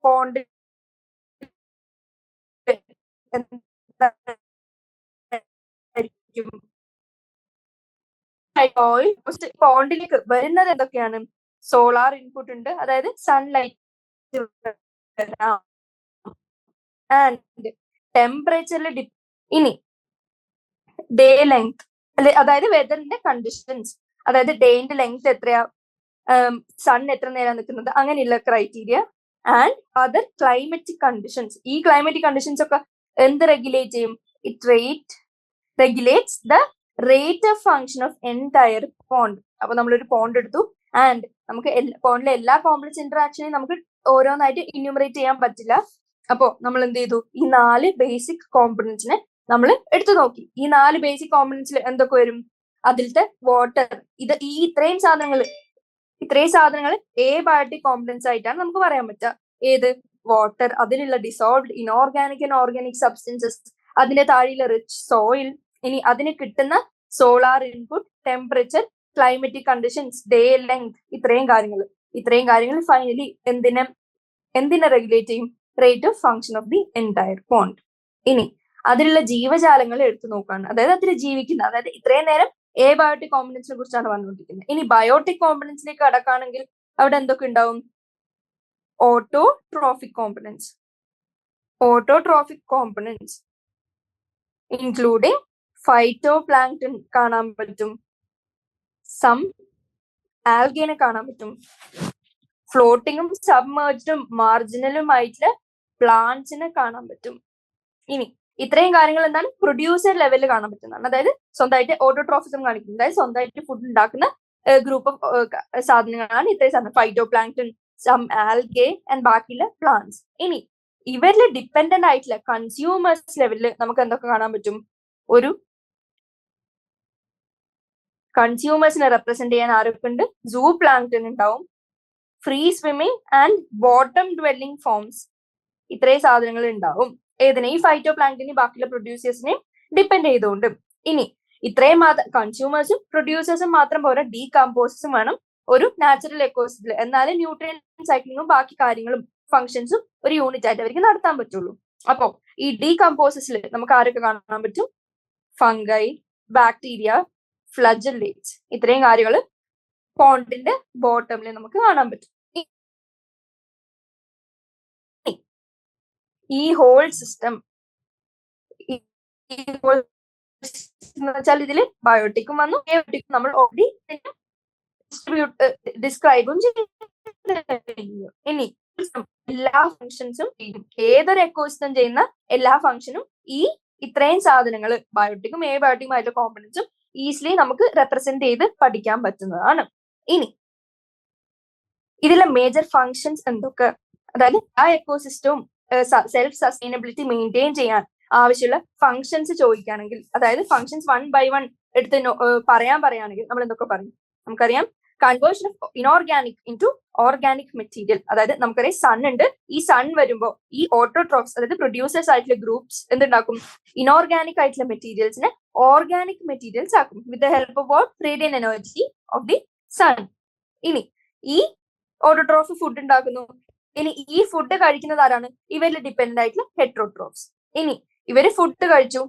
പോണ്ട് പോണ്ടിലേക്ക് വരുന്നത് എന്തൊക്കെയാണ്? സോളാർ ഇൻപുട്ട് ഉണ്ട്, അതായത് സൺലൈറ്റ് ആൻഡ് ടെമ്പറേച്ചറിൽ ഇനി ഡേ ലെങ്ത്, അതായത് വെതറിന്റെ കണ്ടീഷൻസ്, അതായത് ഡേന്റെ ലെങ്ത് എത്രയാ, സൺ എത്ര നേരം നിൽക്കുന്നത്, അങ്ങനെയുള്ള criteria and other climatic conditions. ഈ ക്ലൈമറ്റിക് കണ്ടീഷൻസ് ഒക്കെ എന്ത് റെഗുലേറ്റ് ചെയ്യും? It regulates the rate of function of entire pond. അപ്പൊ നമ്മളൊരു പോണ്ട് എടുത്തു ആൻഡ് നമുക്ക് പോണ്ടിലെ എല്ലാ കോംപ്ലക്സ് ഇന്ററാക്ഷനെയും നമുക്ക് ഓരോന്നായിട്ട് ഇന്യൂമറേറ്റ് ചെയ്യാൻ പറ്റില്ല. അപ്പോ നമ്മൾ എന്ത് ചെയ്തു? ഈ 4 ബേസിക് കോമ്പണൻസിനെ നമ്മൾ എടുത്തു നോക്കി. ഈ 4 ബേസിക് കോമ്പണൻസിൽ എന്തൊക്കെ വരും? അതിലത്തെ വാട്ടർ, ഇത്രയും സാധനങ്ങൾ എബയോട്ടിക് കോമ്പണൻസ് ആയിട്ടാണ് നമുക്ക് പറയാൻ പറ്റുക. ഏത്? വാട്ടർ, അതിലുള്ള dissolved inorganic and organic substances, അതിന്റെ താഴെയുള്ള റിച്ച് സോയിൽ, ഇനി അതിന് കിട്ടുന്ന solar input, temperature, climatic conditions, day length, ഇത്രയും കാര്യങ്ങൾ ഫൈനലി എന്തിനെ റെഗുലേറ്റ് ചെയ്യും? Rate of function of the entire pond. ഇനി അതിലുള്ള ജീവജാലങ്ങൾ എടുത്തു നോക്കുകയാണ്. അതായത് അതിൽ ജീവിക്കുന്ന, അതായത് ഇത്രയും നേരം എബയോട്ടിക് കോമ്പണൻസിനെ കുറിച്ചാണ് പറഞ്ഞുകൊണ്ടിരിക്കുന്നത്. ഇനി ബയോട്ടിക് കോമ്പണൻസിലേക്ക് കടക്കുകയാണെങ്കിൽ അവിടെ എന്തൊക്കെ ഉണ്ടാവും? ഓട്ടോട്രോഫിക് കോമ്പണൻസ് ഇൻക്ലൂഡിങ് ഫൈറ്റോപ്ലാങ്ക്ടൺ കാണാൻ പറ്റും, സം ആൽഗേനെ കാണാൻ പറ്റും, ഫ്ലോട്ടിങ്ങും സബ്മേർജ്ഡും മാർജിനലുമായിട്ടുള്ള പ്ലാന്റ്സിനെ കാണാൻ പറ്റും. ഇനി ഇത്രയും കാര്യങ്ങൾ എന്താണ്? പ്രൊഡ്യൂസർ ലെവലിൽ കാണാൻ പറ്റുന്നതാണ്. അതായത് സ്വന്തമായിട്ട് ഓട്ടോട്രോഫിസം കാണിക്കുന്നത്, അതായത് സ്വന്തമായിട്ട് ഫുഡ് ഉണ്ടാക്കുന്ന ഗ്രൂപ്പ് ഓഫ് സാധനങ്ങളാണ് ഇത്രയും സാധനം. ഫൈറ്റോപ്ലാങ്ക്ടൺ, സം ആൽഗേ ആൻഡ് ബാക്കിയുള്ള പ്ലാന്റ്സ്. ഇനി ഇവരിൽ ഡിപ്പെൻഡന്റ് ആയിട്ടുള്ള കൺസ്യൂമേഴ്സ് ലെവലിൽ നമുക്ക് എന്തൊക്കെ കാണാൻ പറ്റും? ഒരു കൺസ്യൂമേഴ്സിനെ റെപ്രസെന്റ് ചെയ്യാൻ ആരൊക്കെ ഉണ്ട്? സൂ പ്ലാങ്ക്ടൺ ഉണ്ടാവും, free swimming and bottom dwelling forms, ഇത്രയും സാധനങ്ങൾ ഉണ്ടാവും. ഏതിനെ? ഈ ഫൈറ്റോപ്ലാങ്ക്ടനെ ബാക്കിയുള്ള പ്രൊഡ്യൂസേഴ്സിനെ ഡിപ്പെൻഡ് ചെയ്തുകൊണ്ട്. ഇനി ഇത്രയും കൺസ്യൂമേഴ്സും പ്രൊഡ്യൂസേഴ്സും മാത്രം പോരാ, ഡീകമ്പോസേഴ്സും വേണം ഒരു നാച്ചുറൽ എക്കോസിസ്റ്റത്തിൽ. എന്നാലും ന്യൂട്രിയൻ സൈക്ലിങ്ങും ബാക്കി കാര്യങ്ങളും ഫങ്ഷൻസും ഒരു യൂണിറ്റ് ആയിട്ട് അവർക്ക് നടത്താൻ പറ്റുള്ളൂ. അപ്പോ ഈ ഡീകമ്പോസേഴ്സിൽ നമുക്ക് ആരൊക്കെ കാണാൻ പറ്റും? ഫംഗൈ, ബാക്ടീരിയ, ഫ്ലജല്ലേറ്റ്സ്, ഇത്രയും കാര്യങ്ങൾ പോണ്ടിന്റെ ബോട്ടമിൽ നമുക്ക് കാണാൻ പറ്റും. ഈ ഹോൾ സിസ്റ്റം എന്ന് വെച്ചാൽ ഇതില് ബയോട്ടിക്കും വന്നു, എബയോട്ടിക്കും നമ്മൾ ഓൾറെഡി ഡിസ്ക്രൈബും ചെയ്തു. ഇനി എല്ലാ ഫങ്ഷൻസും ഏതൊരു എക്കോസിസ്റ്റം ചെയ്യുന്ന എല്ലാ ഫങ്ഷനും ഈ ഇത്രയും സാധനങ്ങൾ ബയോട്ടിക്കും എബയോട്ടിക്കും ആയിട്ടുള്ള കോമ്പണൻസും ഈസിലി നമുക്ക് റെപ്രസെന്റ് ചെയ്ത് പഠിക്കാൻ പറ്റുന്നതാണ്. ഇനി ഇതിലെ മേജർ ഫങ്ഷൻസ് എന്തൊക്കെ, അതായത് ആ എക്കോസിസ്റ്റവും സെൽഫ് സസ്റ്റൈനബിലിറ്റി മെയിൻറ്റെയിൻ ചെയ്യാൻ ആവശ്യമുള്ള ഫങ്ഷൻസ് ചോദിക്കുകയാണെങ്കിൽ, അതായത് ഫങ്ഷൻസ് 1 by 1 എടുത്ത് പറയുകയാണെങ്കിൽ നമ്മൾ എന്തൊക്കെ പറയും? നമുക്കറിയാം conversion of inorganic into organic material. അതായത് നമുക്കറിയാം സൺ ഉണ്ട്, ഈ സൺ വരുമ്പോൾ ഈ ഓട്ടോട്രോഫ്സ് അതായത് പ്രൊഡ്യൂസേഴ്സ് ആയിട്ടുള്ള ഗ്രൂപ്പ്സ് എന്തുണ്ടാക്കും? ഇനോർഗാനിക് ആയിട്ടുള്ള മെറ്റീരിയൽസിനെ ഓർഗാനിക് മെറ്റീരിയൽസ് ആക്കും with the help of what? Radiant energy of the sun. ഇനി ഈ ഓട്ടോട്രോഫ് ഫുഡ് ഉണ്ടാക്കുന്നു. ഇനി ഈ ഫുഡ് കഴിക്കുന്നത് ആരാണ്? ഇവരിൽ ഡിപ്പെൻഡന്റ് ആയിട്ടുള്ള ഹെറ്ററോട്രോഫ്സ്. ഇനി ഇവര് ഫുഡ് കഴിച്ച്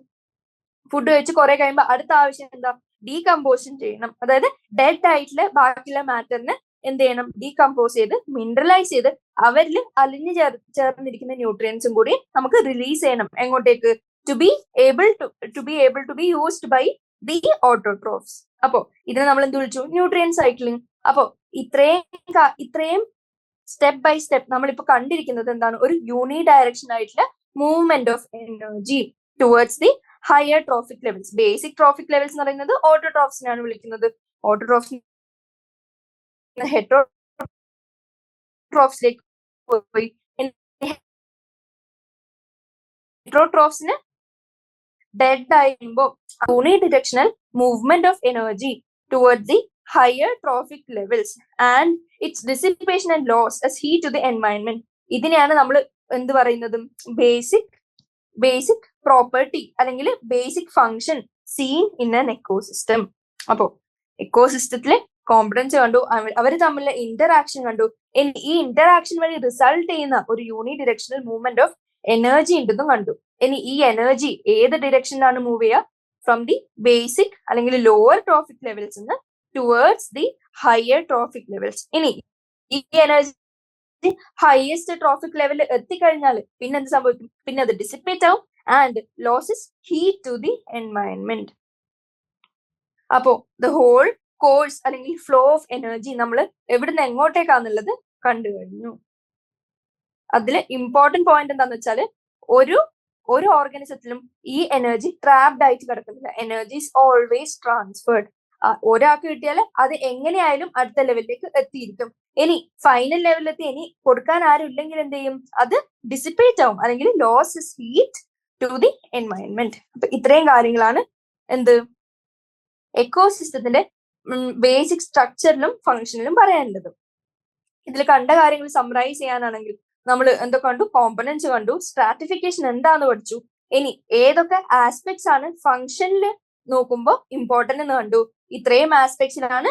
കുറെ കഴിയുമ്പോൾ അടുത്ത ആവശ്യം എന്താ? ഡീകമ്പോസിഷൻ ചെയ്യണം. അതായത് ഡെഡ് ആയിട്ടുള്ള ബാക്കിയുള്ള മാറ്ററിനെ എന്ത് ചെയ്യണം? ഡീകമ്പോസ് ചെയ്ത് മിനറലൈസ് ചെയ്ത് അവരിൽ അലിഞ്ഞു ചേർന്നിരിക്കുന്ന ന്യൂട്രിയൻസും കൂടി നമുക്ക് റിലീസ് ചെയ്യണം. എങ്ങോട്ടേക്ക്? To be able to be used by the autotrophs. അപ്പോ ഇതിനെ നമ്മൾ എന്ത് വിളിച്ചു? Nutrient cycling. അപ്പോ ഇത്രയും സ്റ്റെപ്പ് ബൈ സ്റ്റെപ്പ് നമ്മളിപ്പോ കണ്ടിരിക്കുന്നത് എന്താണ്? ഒരു യൂണി ഡയറക്ഷൻ ആയിട്ടുള്ള movement of energy towards the higher trophic levels. Basic trophic levels എന്ന് പറയുന്നത് ഓട്ടോട്രോഫ്സിനാണ് വിളിക്കുന്നത്. ഓട്ടോട്രോഫ്സ് ഹെറ്ററോട്രോഫ്സിലേക്ക് പോയി. ഹെറ്ററോട്രോഫ്സിന് ഡെഡ് ആയിരിക്കുമ്പോൾ unidirectional movement of energy towards the higher trophic levels and its dissipation and loss as heat to the environment. ഇതിനെയാണ് നമ്മൾ എന്ത് പറയുന്നത്? ബേസിക് പ്രോപ്പർട്ടി അല്ലെങ്കിൽ basic function scene in an ecosystem. അപ്പോ എക്കോസിസ്റ്റത്തിലെ കോമ്പണൻസ് കണ്ടു, അവർ തമ്മിലുള്ള ഇന്ററാക്ഷൻ കണ്ടു. ഈ ഇന്ററാക്ഷൻ വഴി റിസൾട്ട് ചെയ്യുന്ന ഒരു യൂണി ഡിറക്ഷണൽ മൂവ്മെന്റ് ഓഫ് എനർജി ഉണ്ടെന്നും കണ്ടു. ഇനി ഈ എനർജി ഏത് ഡിറക്ഷനിലാണ് മൂവ് ചെയ്യുക? ഫ്രം ദി ബേസിക് അല്ലെങ്കിൽ ലോവർ ട്രോഫിക് ലെവൽസ് നിന്ന് towards the higher trophic levels. ഇനി ഈ എനർജി ഹയസ്റ്റ് ട്രോഫിക് ലെവലിൽ എത്തിക്കഴിഞ്ഞാൽ പിന്നെ എന്ത് സംഭവിക്കും? പിന്നെ അത് ഡിസിപ്പേറ്റ് ആവും and losses heat to the environment. അപ്പോ ദ ഹോൾ കോഴ്സ് അല്ലെങ്കിൽ ഫ്ലോ ഓഫ് എനർജി നമ്മൾ എവിടുന്ന് എങ്ങോട്ടേക്കാന്നുള്ളത് കണ്ടു കഴിഞ്ഞു. അതിൽ ഇമ്പോർട്ടന്റ് പോയിന്റ് എന്താന്ന് വെച്ചാല് ഒരു ഓർഗാനിസത്തിലും ഈ എനർജി ട്രാപ്ഡ് ആയിട്ട് കിടക്കുന്നില്ല. Energy is always transferred. ഒരാൾക്ക് കിട്ടിയാൽ അത് എങ്ങനെയായാലും അടുത്ത ലെവലിലേക്ക് എത്തിയിരിക്കും. ഇനി ഫൈനൽ ലെവലിലെത്തി ഇനി കൊടുക്കാൻ ആരും ഇല്ലെങ്കിൽ എന്ത് ചെയ്യും? അത് ഡിസിപ്പേറ്റ് ആവും അല്ലെങ്കിൽ loss heat to the environment. അപ്പൊ ഇത്രയും കാര്യങ്ങളാണ് എന്ത് എക്കോസിസ്റ്റത്തിന്റെ ബേസിക് സ്ട്രക്ചറിലും ഫങ്ഷനിലും പറയാനുള്ളത്. ഇതിൽ കണ്ട കാര്യങ്ങൾ സമ്മറൈസ് ചെയ്യാനാണെങ്കിൽ നമ്മൾ എന്തൊക്കെ കണ്ടു? കോമ്പണൻസ് കണ്ടു, സ്ട്രാറ്റിഫിക്കേഷൻ എന്താന്ന് പഠിച്ചു. ഇനി ഏതൊക്കെ ആസ്പെക്ട്സ് ആണ് ഫങ്ഷനിൽ നോക്കുമ്പോൾ ഇമ്പോർട്ടന്റ് എന്ന് കണ്ടു. ഇത്രയും ആസ്പെക്ട്സിലാണ്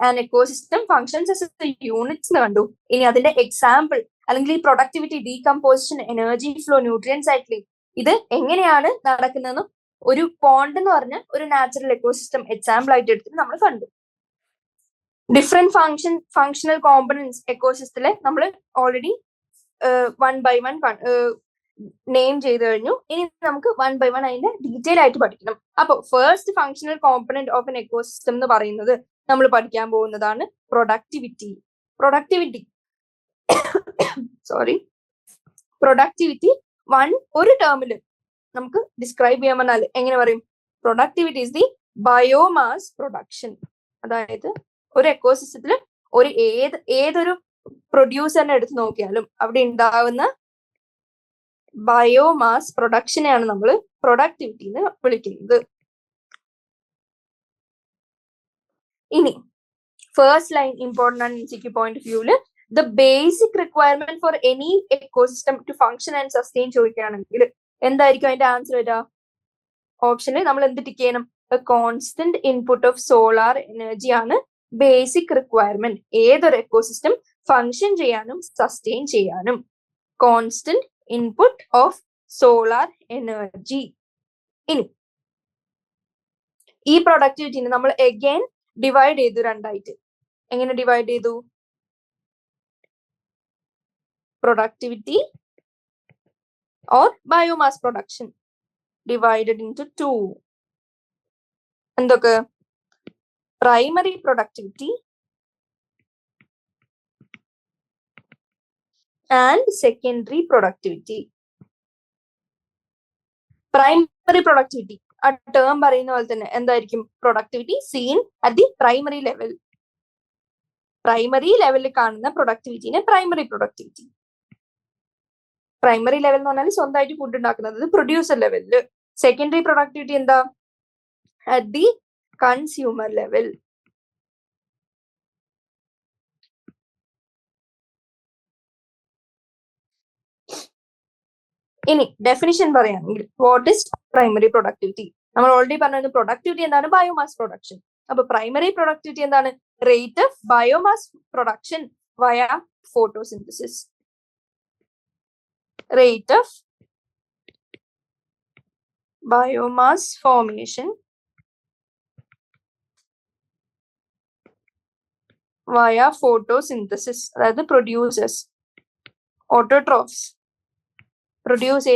an ecosystem functions as units എന്ന് കണ്ടു. ഇനി അതിന്റെ എക്സാമ്പിൾ അല്ലെങ്കിൽ ഈ productivity, decomposition, energy flow, nutrient cycling ഇത് എങ്ങനെയാണ് നടക്കുന്നതെന്ന് ഒരു പോണ്ട് എന്ന് പറഞ്ഞ ഒരു നാച്ചുറൽ എക്കോസിസ്റ്റം എക്സാമ്പിൾ ആയിട്ട് എടുത്തിട്ട് നമ്മൾ കണ്ടു. ഡിഫറെന്റ് ഫങ്ഷണൽ കോമ്പണൻസ് എക്കോസിസ്റ്റത്തിലെ നമ്മൾ ഓൾറെഡി 1 by 1 നെയിം ചെയ്ത് കഴിഞ്ഞു. ഇനി നമുക്ക് 1 by 1 അതിന്റെ ഡീറ്റെയിൽ ആയിട്ട് പഠിക്കണം. അപ്പൊ first functional component of an ecosystem എന്ന് പറയുന്നത് നമ്മൾ പഠിക്കാൻ പോകുന്നതാണ് പ്രൊഡക്ടിവിറ്റി. പ്രൊഡക്ടിവിറ്റി ഒരു ടേമിൽ നമുക്ക് ഡിസ്ക്രൈബ് ചെയ്യാൻ പറഞ്ഞാൽ എങ്ങനെ പറയും? Productivity is the biomass production. അതായത് ഒരു എക്കോസിസ്റ്റത്തിൽ ഏതൊരു പ്രൊഡ്യൂസറിനെ എടുത്ത് നോക്കിയാലും അവിടെ ഉണ്ടാവുന്ന ബയോമാസ് പ്രൊഡക്ഷനെയാണ് നമ്മൾ പ്രൊഡക്ടിവിറ്റി എന്ന് വിളിക്കുന്നത്. ഇനി ഫസ്റ്റ് ലൈൻ ഇമ്പോർട്ടന്റ് ആണ് MCQ point of view. The basic requirement for any ecosystem to function and sustain ചോദിക്കുകയാണെങ്കിൽ എന്തായിരിക്കും അതിന്റെ ആൻസർ വരിക? ഓപ്ഷനിൽ നമ്മൾ എന്ത് ടിക്ക് ചെയ്യണം? Constant input of solar energy ആണ് ബേസിക് റിക്വയർമെന്റ് ഏതൊരു എക്കോസിസ്റ്റം ഫങ്ഷൻ ചെയ്യാനും സസ്റ്റെയിൻ ചെയ്യാനും. Constant input of solar energy. ഇനി ഈ പ്രൊഡക്ടിവിറ്റിനെ നമ്മൾ അഗൈൻ ഡിവൈഡ് ചെയ്തു രണ്ടായിട്ട്. എങ്ങനെ ഡിവൈഡ് ചെയ്തു? Productivity or biomass production divided into 2. എന്തൊക്കെ? Primary productivity and secondary productivity. Primary productivity ആ ടേം പറയുന്ന പോലെ തന്നെ എന്തായിരിക്കും? Productivity seen at the primary level. Primary ലെവലിൽ കാണുന്ന പ്രൊഡക്ടിവിറ്റിനെ പ്രൈമറി പ്രൊഡക്ടിവിറ്റി. പ്രൈമറി ലെവൽ എന്ന് പറഞ്ഞാൽ സ്വന്തമായിട്ട് ഫുഡ് ഉണ്ടാക്കുന്നത്, പ്രൊഡ്യൂസർ ലെവലില്. സെക്കൻഡറി പ്രൊഡക്ടിവിറ്റി എന്താ? At the consumer level. ഇനി ഡെഫിനിഷൻ പറയുകയാണെങ്കിൽ വാട്ട് ഇസ് പ്രൈമറി പ്രൊഡക്ടിവിറ്റി? നമ്മൾ ഓൾറെഡി പറഞ്ഞത് പ്രൊഡക്ടിവിറ്റി എന്താണ്? Biomass production. അപ്പൊ പ്രൈമറി പ്രൊഡക്ടിവിറ്റി എന്താണ്? റേറ്റ് ഓഫ് ബയോമാസ് പ്രൊഡക്ഷൻ വയ photosynthesis. Rate of biomass formation വയ ഫോട്ടോസിന്തസിസ്. അതായത് പ്രൊഡ്യൂസേഴ്സ്, ഓട്ടോട്രോഫ്സ് പ്രൊഡ്യൂസ്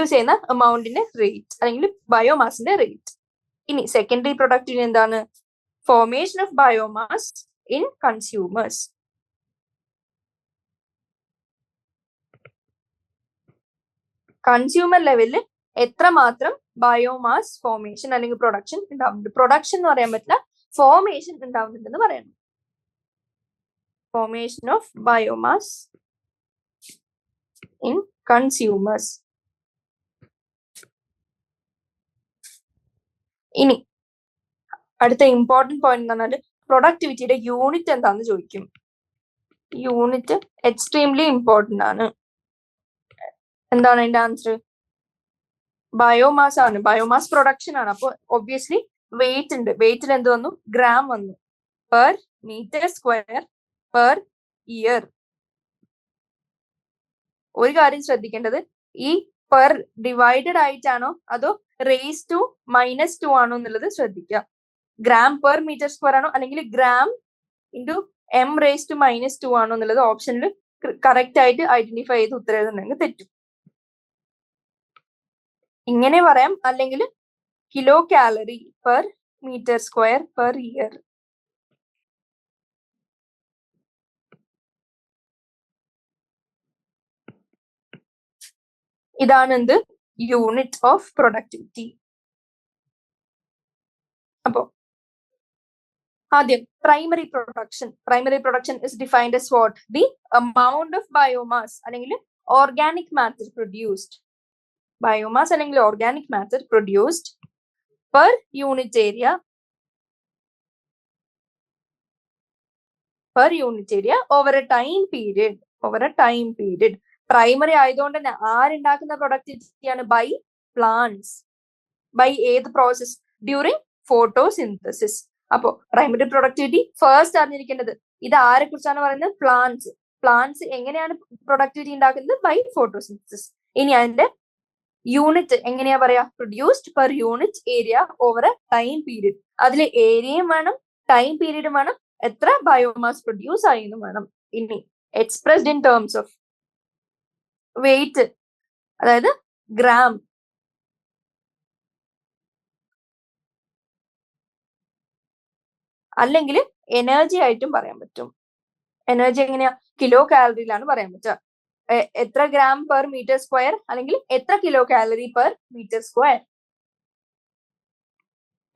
ചെയ്യുന്ന എമൗണ്ടിന്റെ റേറ്റ് അല്ലെങ്കിൽ ബയോമാസിന്റെ റേറ്റ്. ഇനി സെക്കൻഡറി പ്രൊഡക്ടിവിറ്റി എന്താണ്? Formation of biomass in consumers. Consumer ലെവലിൽ എത്രമാത്രം ബയോമാസ് ഫോർമേഷൻ അല്ലെങ്കിൽ പ്രൊഡക്ഷൻ ഉണ്ടാവുന്നുണ്ട്. പ്രൊഡക്ഷൻ എന്ന് പറയാൻ പറ്റില്ല, ഫോർമേഷൻ ഉണ്ടാവുന്നുണ്ടെന്ന് പറയണം. Formation of biomass in consumers. ഇനി അടുത്ത ഇമ്പോർട്ടന്റ് പോയിന്റ് എന്ന് പറഞ്ഞാൽ പ്രൊഡക്ടിവിറ്റിയുടെ യൂണിറ്റ് എന്താന്ന് ചോദിക്കും. യൂണിറ്റ് എക്സ്ട്രീംലി ഇമ്പോർട്ടന്റ് ആണ്. എന്താണ് അതിന്റെ ആൻസർ? ബയോമാസ് ആണ്, ബയോമാസ് പ്രൊഡക്ഷൻ ആണ്. അപ്പൊ ഒബ്വിയസ്ലി വെയിറ്റ് ഉണ്ട്. വെയിറ്റിൽ എന്ത് വന്നു? ഗ്രാം വന്നു. Per metre square per year. ഒരു കാര്യം ശ്രദ്ധിക്കേണ്ടത്, ഈ പെർ ഡിവൈഡഡ് ആയിട്ടാണോ അതോ റേസ് ടു -2 ആണോ എന്നുള്ളത് ശ്രദ്ധിക്കുക. ഗ്രാം പെർ മീറ്റർ സ്ക്വയർ ആണോ അല്ലെങ്കിൽ ഗ്രാം ഇൻറ്റു m⁻² ആണോ എന്നുള്ളത് ഓപ്ഷനിൽ കറക്റ്റ് ആയിട്ട് ഐഡന്റിഫൈ ചെയ്ത് ഉത്തരം എഴുതുന്നുണ്ടെങ്കിൽ തെറ്റും. ഇങ്ങനെ പറയാം, അല്ലെങ്കിൽ kilo calorie per metre square per year. ഇതാണ് എന്ത്? Unit of productivity. അപ്പോ ആദ്യം primary production. Primary production is defined as what? The amount of biomass അല്ലെങ്കിൽ ഓർഗാനിക് മാറ്റർ പ്രൊഡ്യൂസ്ഡ്. ബയോമാസ് അല്ലെങ്കിൽ organic matter produced per unit area over a time period. Primary ആയതുകൊണ്ട് തന്നെ ആരുണ്ടാക്കുന്ന പ്രൊഡക്ടിവിറ്റിയാണ്? By plants. ബൈ ഏത് പ്രോസസ്? During photosynthesis. അപ്പോ പ്രൈമറി പ്രൊഡക്ടിവിറ്റി ഫസ്റ്റ് അറിഞ്ഞിരിക്കേണ്ടത് ഇത് ആരെ കുറിച്ചാണ് പറയുന്നത്? പ്ലാന്റ്സ്. പ്ലാന്റ്സ് എങ്ങനെയാണ് പ്രൊഡക്ടിവിറ്റി ഉണ്ടാക്കുന്നത്? By photosynthesis. ഇനി അതിന്റെ യൂണിറ്റ് എങ്ങനെയാ പറയാ? Produced per unit area over a time period. അതിൽ ഏരിയയും വേണം, ടൈം പീരീഡും വേണം, എത്ര ബയോമാസ് പ്രൊഡ്യൂസ് ആയെന്നും വേണം. ഇനി expressed in terms of wait, അതായത് ഗ്രാം. അല്ലെങ്കിൽ എനർജി ആയിട്ടും പറയാൻ പറ്റും. എനർജി എങ്ങനെയാ? കിലോ കാലറിയിലാണ് പറയാൻ പറ്റുക. എത്ര ഗ്രാം പെർ മീറ്റർ സ്ക്വയർ അല്ലെങ്കിൽ എത്ര kilo calorie per metre square.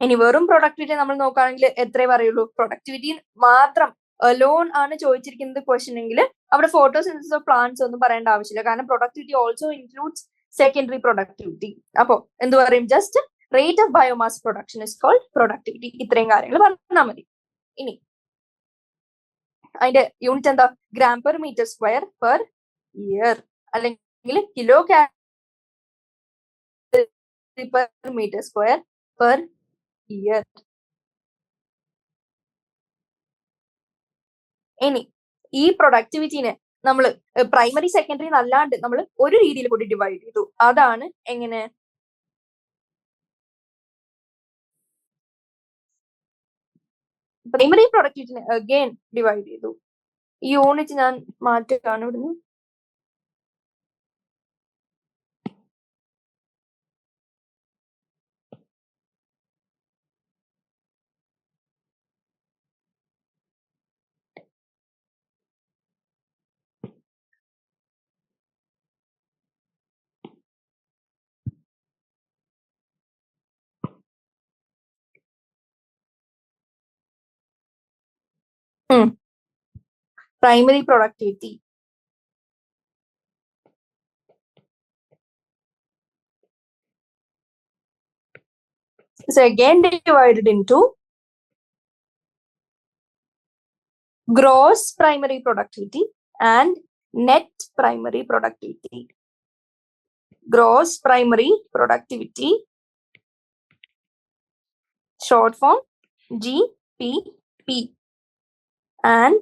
ഇനി വെറും പ്രൊഡക്ടിവിറ്റി നമ്മൾ നോക്കുകയാണെങ്കിൽ എത്രേ പറയുള്ളൂ? പ്രൊഡക്ടിവിറ്റി മാത്രം അലോൺ ആണ് ചോദിച്ചിരിക്കുന്നത് ക്വസ്റ്റൻ എങ്കിൽ അവിടെ ഫോട്ടോസിന്തസിസ് ഓഫ് പ്ലാന്റ്സ് ഒന്നും പറയേണ്ട ആവശ്യമില്ല. കാരണം productivity also includes secondary productivity. അപ്പോ എന്ത് പറയും? Just rate of biomass production is called productivity. ഇത്രയും കാര്യങ്ങൾ പറഞ്ഞാൽ മതി. ഇനി അതിന്റെ യൂണിറ്റ് എന്താ? Gram per metre square per year അല്ലെങ്കിൽ kilo calorie per metre square per year. ഇനി ഈ പ്രൊഡക്ടിവിറ്റിനെ നമ്മൾ പ്രൈമറി സെക്കൻഡറി അല്ലാണ്ട് നമ്മൾ ഒരു രീതിയിൽ കൂടി ഡിവൈഡ് ചെയ്തു. അതാണ് എങ്ങനെ? പ്രൈമറി പ്രൊഡക്ടിവിറ്റിനെ അഗെയിൻ ഡിവൈഡ് ചെയ്തു. ഈ യൂണിറ്റ് ഞാൻ മാറ്റുകയാണ് ഇവിടുന്ന്. primary productivity. So again divided into gross primary productivity and net primary productivity. Gross primary productivity, short form GPP, and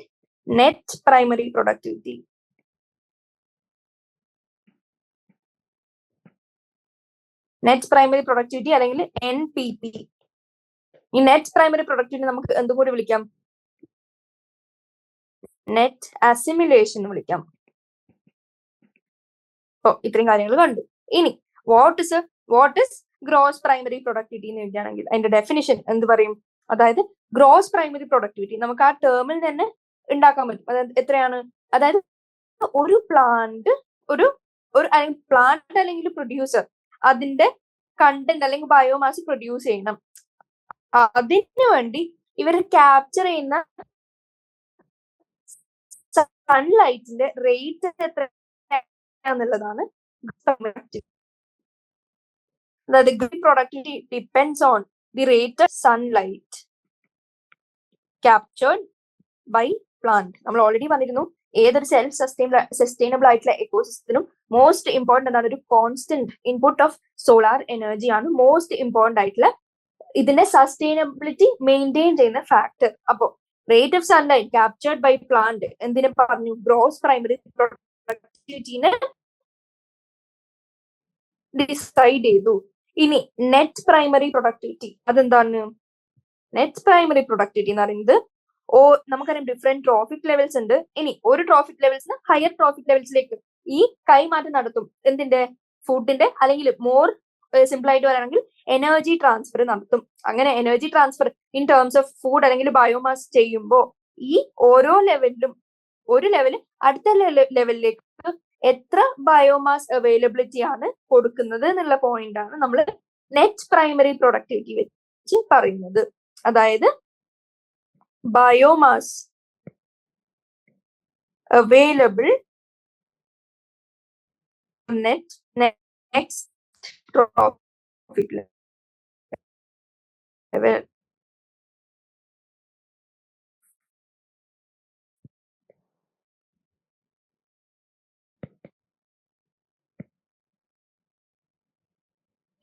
net primary productivity. Net primary productivity അല്ലെങ്കിൽ NPP. ഈ നെറ്റ് പ്രൈമറി പ്രൊഡക്ടിവിറ്റി നമുക്ക് എന്തും കൂടി വിളിക്കാം, നെറ്റ് അസിമുലേഷൻ വിളിക്കാം. അപ്പൊ ഇത്രയും കാര്യങ്ങൾ കണ്ടു. ഇനി what is gross primary productivity എന്ന് എഴുതുകയാണെങ്കിൽ അതിന്റെ ഡെഫിനിഷൻ എന്ത് പറയും? അതായത് ഗ്രോസ് പ്രൈമറി പ്രൊഡക്ടിവിറ്റി നമുക്ക് ആ ടേമിൽ തന്നെ ഉണ്ടാക്കാൻ പറ്റും. അതായത് എത്രയാണ്? അതായത് ഒരു പ്ലാന്റ് പ്ലാന്റ് അല്ലെങ്കിൽ പ്രൊഡ്യൂസർ അതിന്റെ കണ്ടന്റ് അല്ലെങ്കിൽ ബയോമാസ് പ്രൊഡ്യൂസ് ചെയ്യണം. അതിനു വേണ്ടി ഇവർ ക്യാപ്ചർ ചെയ്യുന്ന സൺലൈറ്റിന്റെ റേറ്റ് എത്രയാന്നുള്ളതാണ് അതായത് green productivity depends on the rate of sunlight captured by plant. നമ്മൾ ഓൾറെഡി പറഞ്ഞിരുന്നു ഏതൊരു സെൽഫ് സസ്റ്റൈനബിൾ ആയിട്ടുള്ള എക്കോസിസ്റ്റത്തിനും മോസ്റ്റ് ഇമ്പോർട്ടന്റ് എന്താണ്? ഒരു constant input of solar energy ആണ് മോസ്റ്റ് ഇമ്പോർട്ടന്റ് ആയിട്ടുള്ള ഇതിന്റെ സസ്റ്റൈനബിലിറ്റി മെയിൻറ്റെയിൻ ചെയ്യുന്ന ഫാക്ടർ. അപ്പോ rate of sunlight captured by plant എന്തിനെ പറഞ്ഞു? ഗ്രോസ് പ്രൈമറി പ്രൊഡക്ടിവിറ്റിനെ ഡിസൈഡ് ചെയ്തു. ഇനി നെറ്റ് പ്രൈമറി പ്രൊഡക്ടിവിറ്റി അതെന്താണ്? നെറ്റ് പ്രൈമറി പ്രൊഡക്ടിവിറ്റി എന്ന് പറയുന്നത് നമുക്കറിയാം ഡിഫറെന്റ് ട്രോഫിക് ലെവൽസ് ഉണ്ട്. ഇനി ഒരു ട്രോഫിക് ലെവൽസ് ഹയർ ട്രോഫിക് ലെവൽസിലേക്ക് ഈ കൈമാറ്റം നടത്തും. എന്തിന്റെ? ഫുഡിന്റെ, അല്ലെങ്കിൽ മോർ സിമ്പിൾ ആയിട്ട് പറയുകയാണെങ്കിൽ എനർജി ട്രാൻസ്ഫർ നടത്തും. അങ്ങനെ energy transfer in terms of food അല്ലെങ്കിൽ ബയോമാസ് ചെയ്യുമ്പോൾ ഈ ഓരോ ലെവലിലും ഒരു ലെവല് അടുത്ത ലെവലിലേക്ക് എത്ര ബയോമാസ് അവൈലബിലിറ്റി ആണ് കൊടുക്കുന്നത് എന്നുള്ള പോയിന്റ് ആണ് നമ്മൾ നെറ്റ് പ്രൈമറി പ്രൊഡക്ടിവിറ്റി വെച്ച് പറയുന്നത്. അതായത് biomass available next trophic level.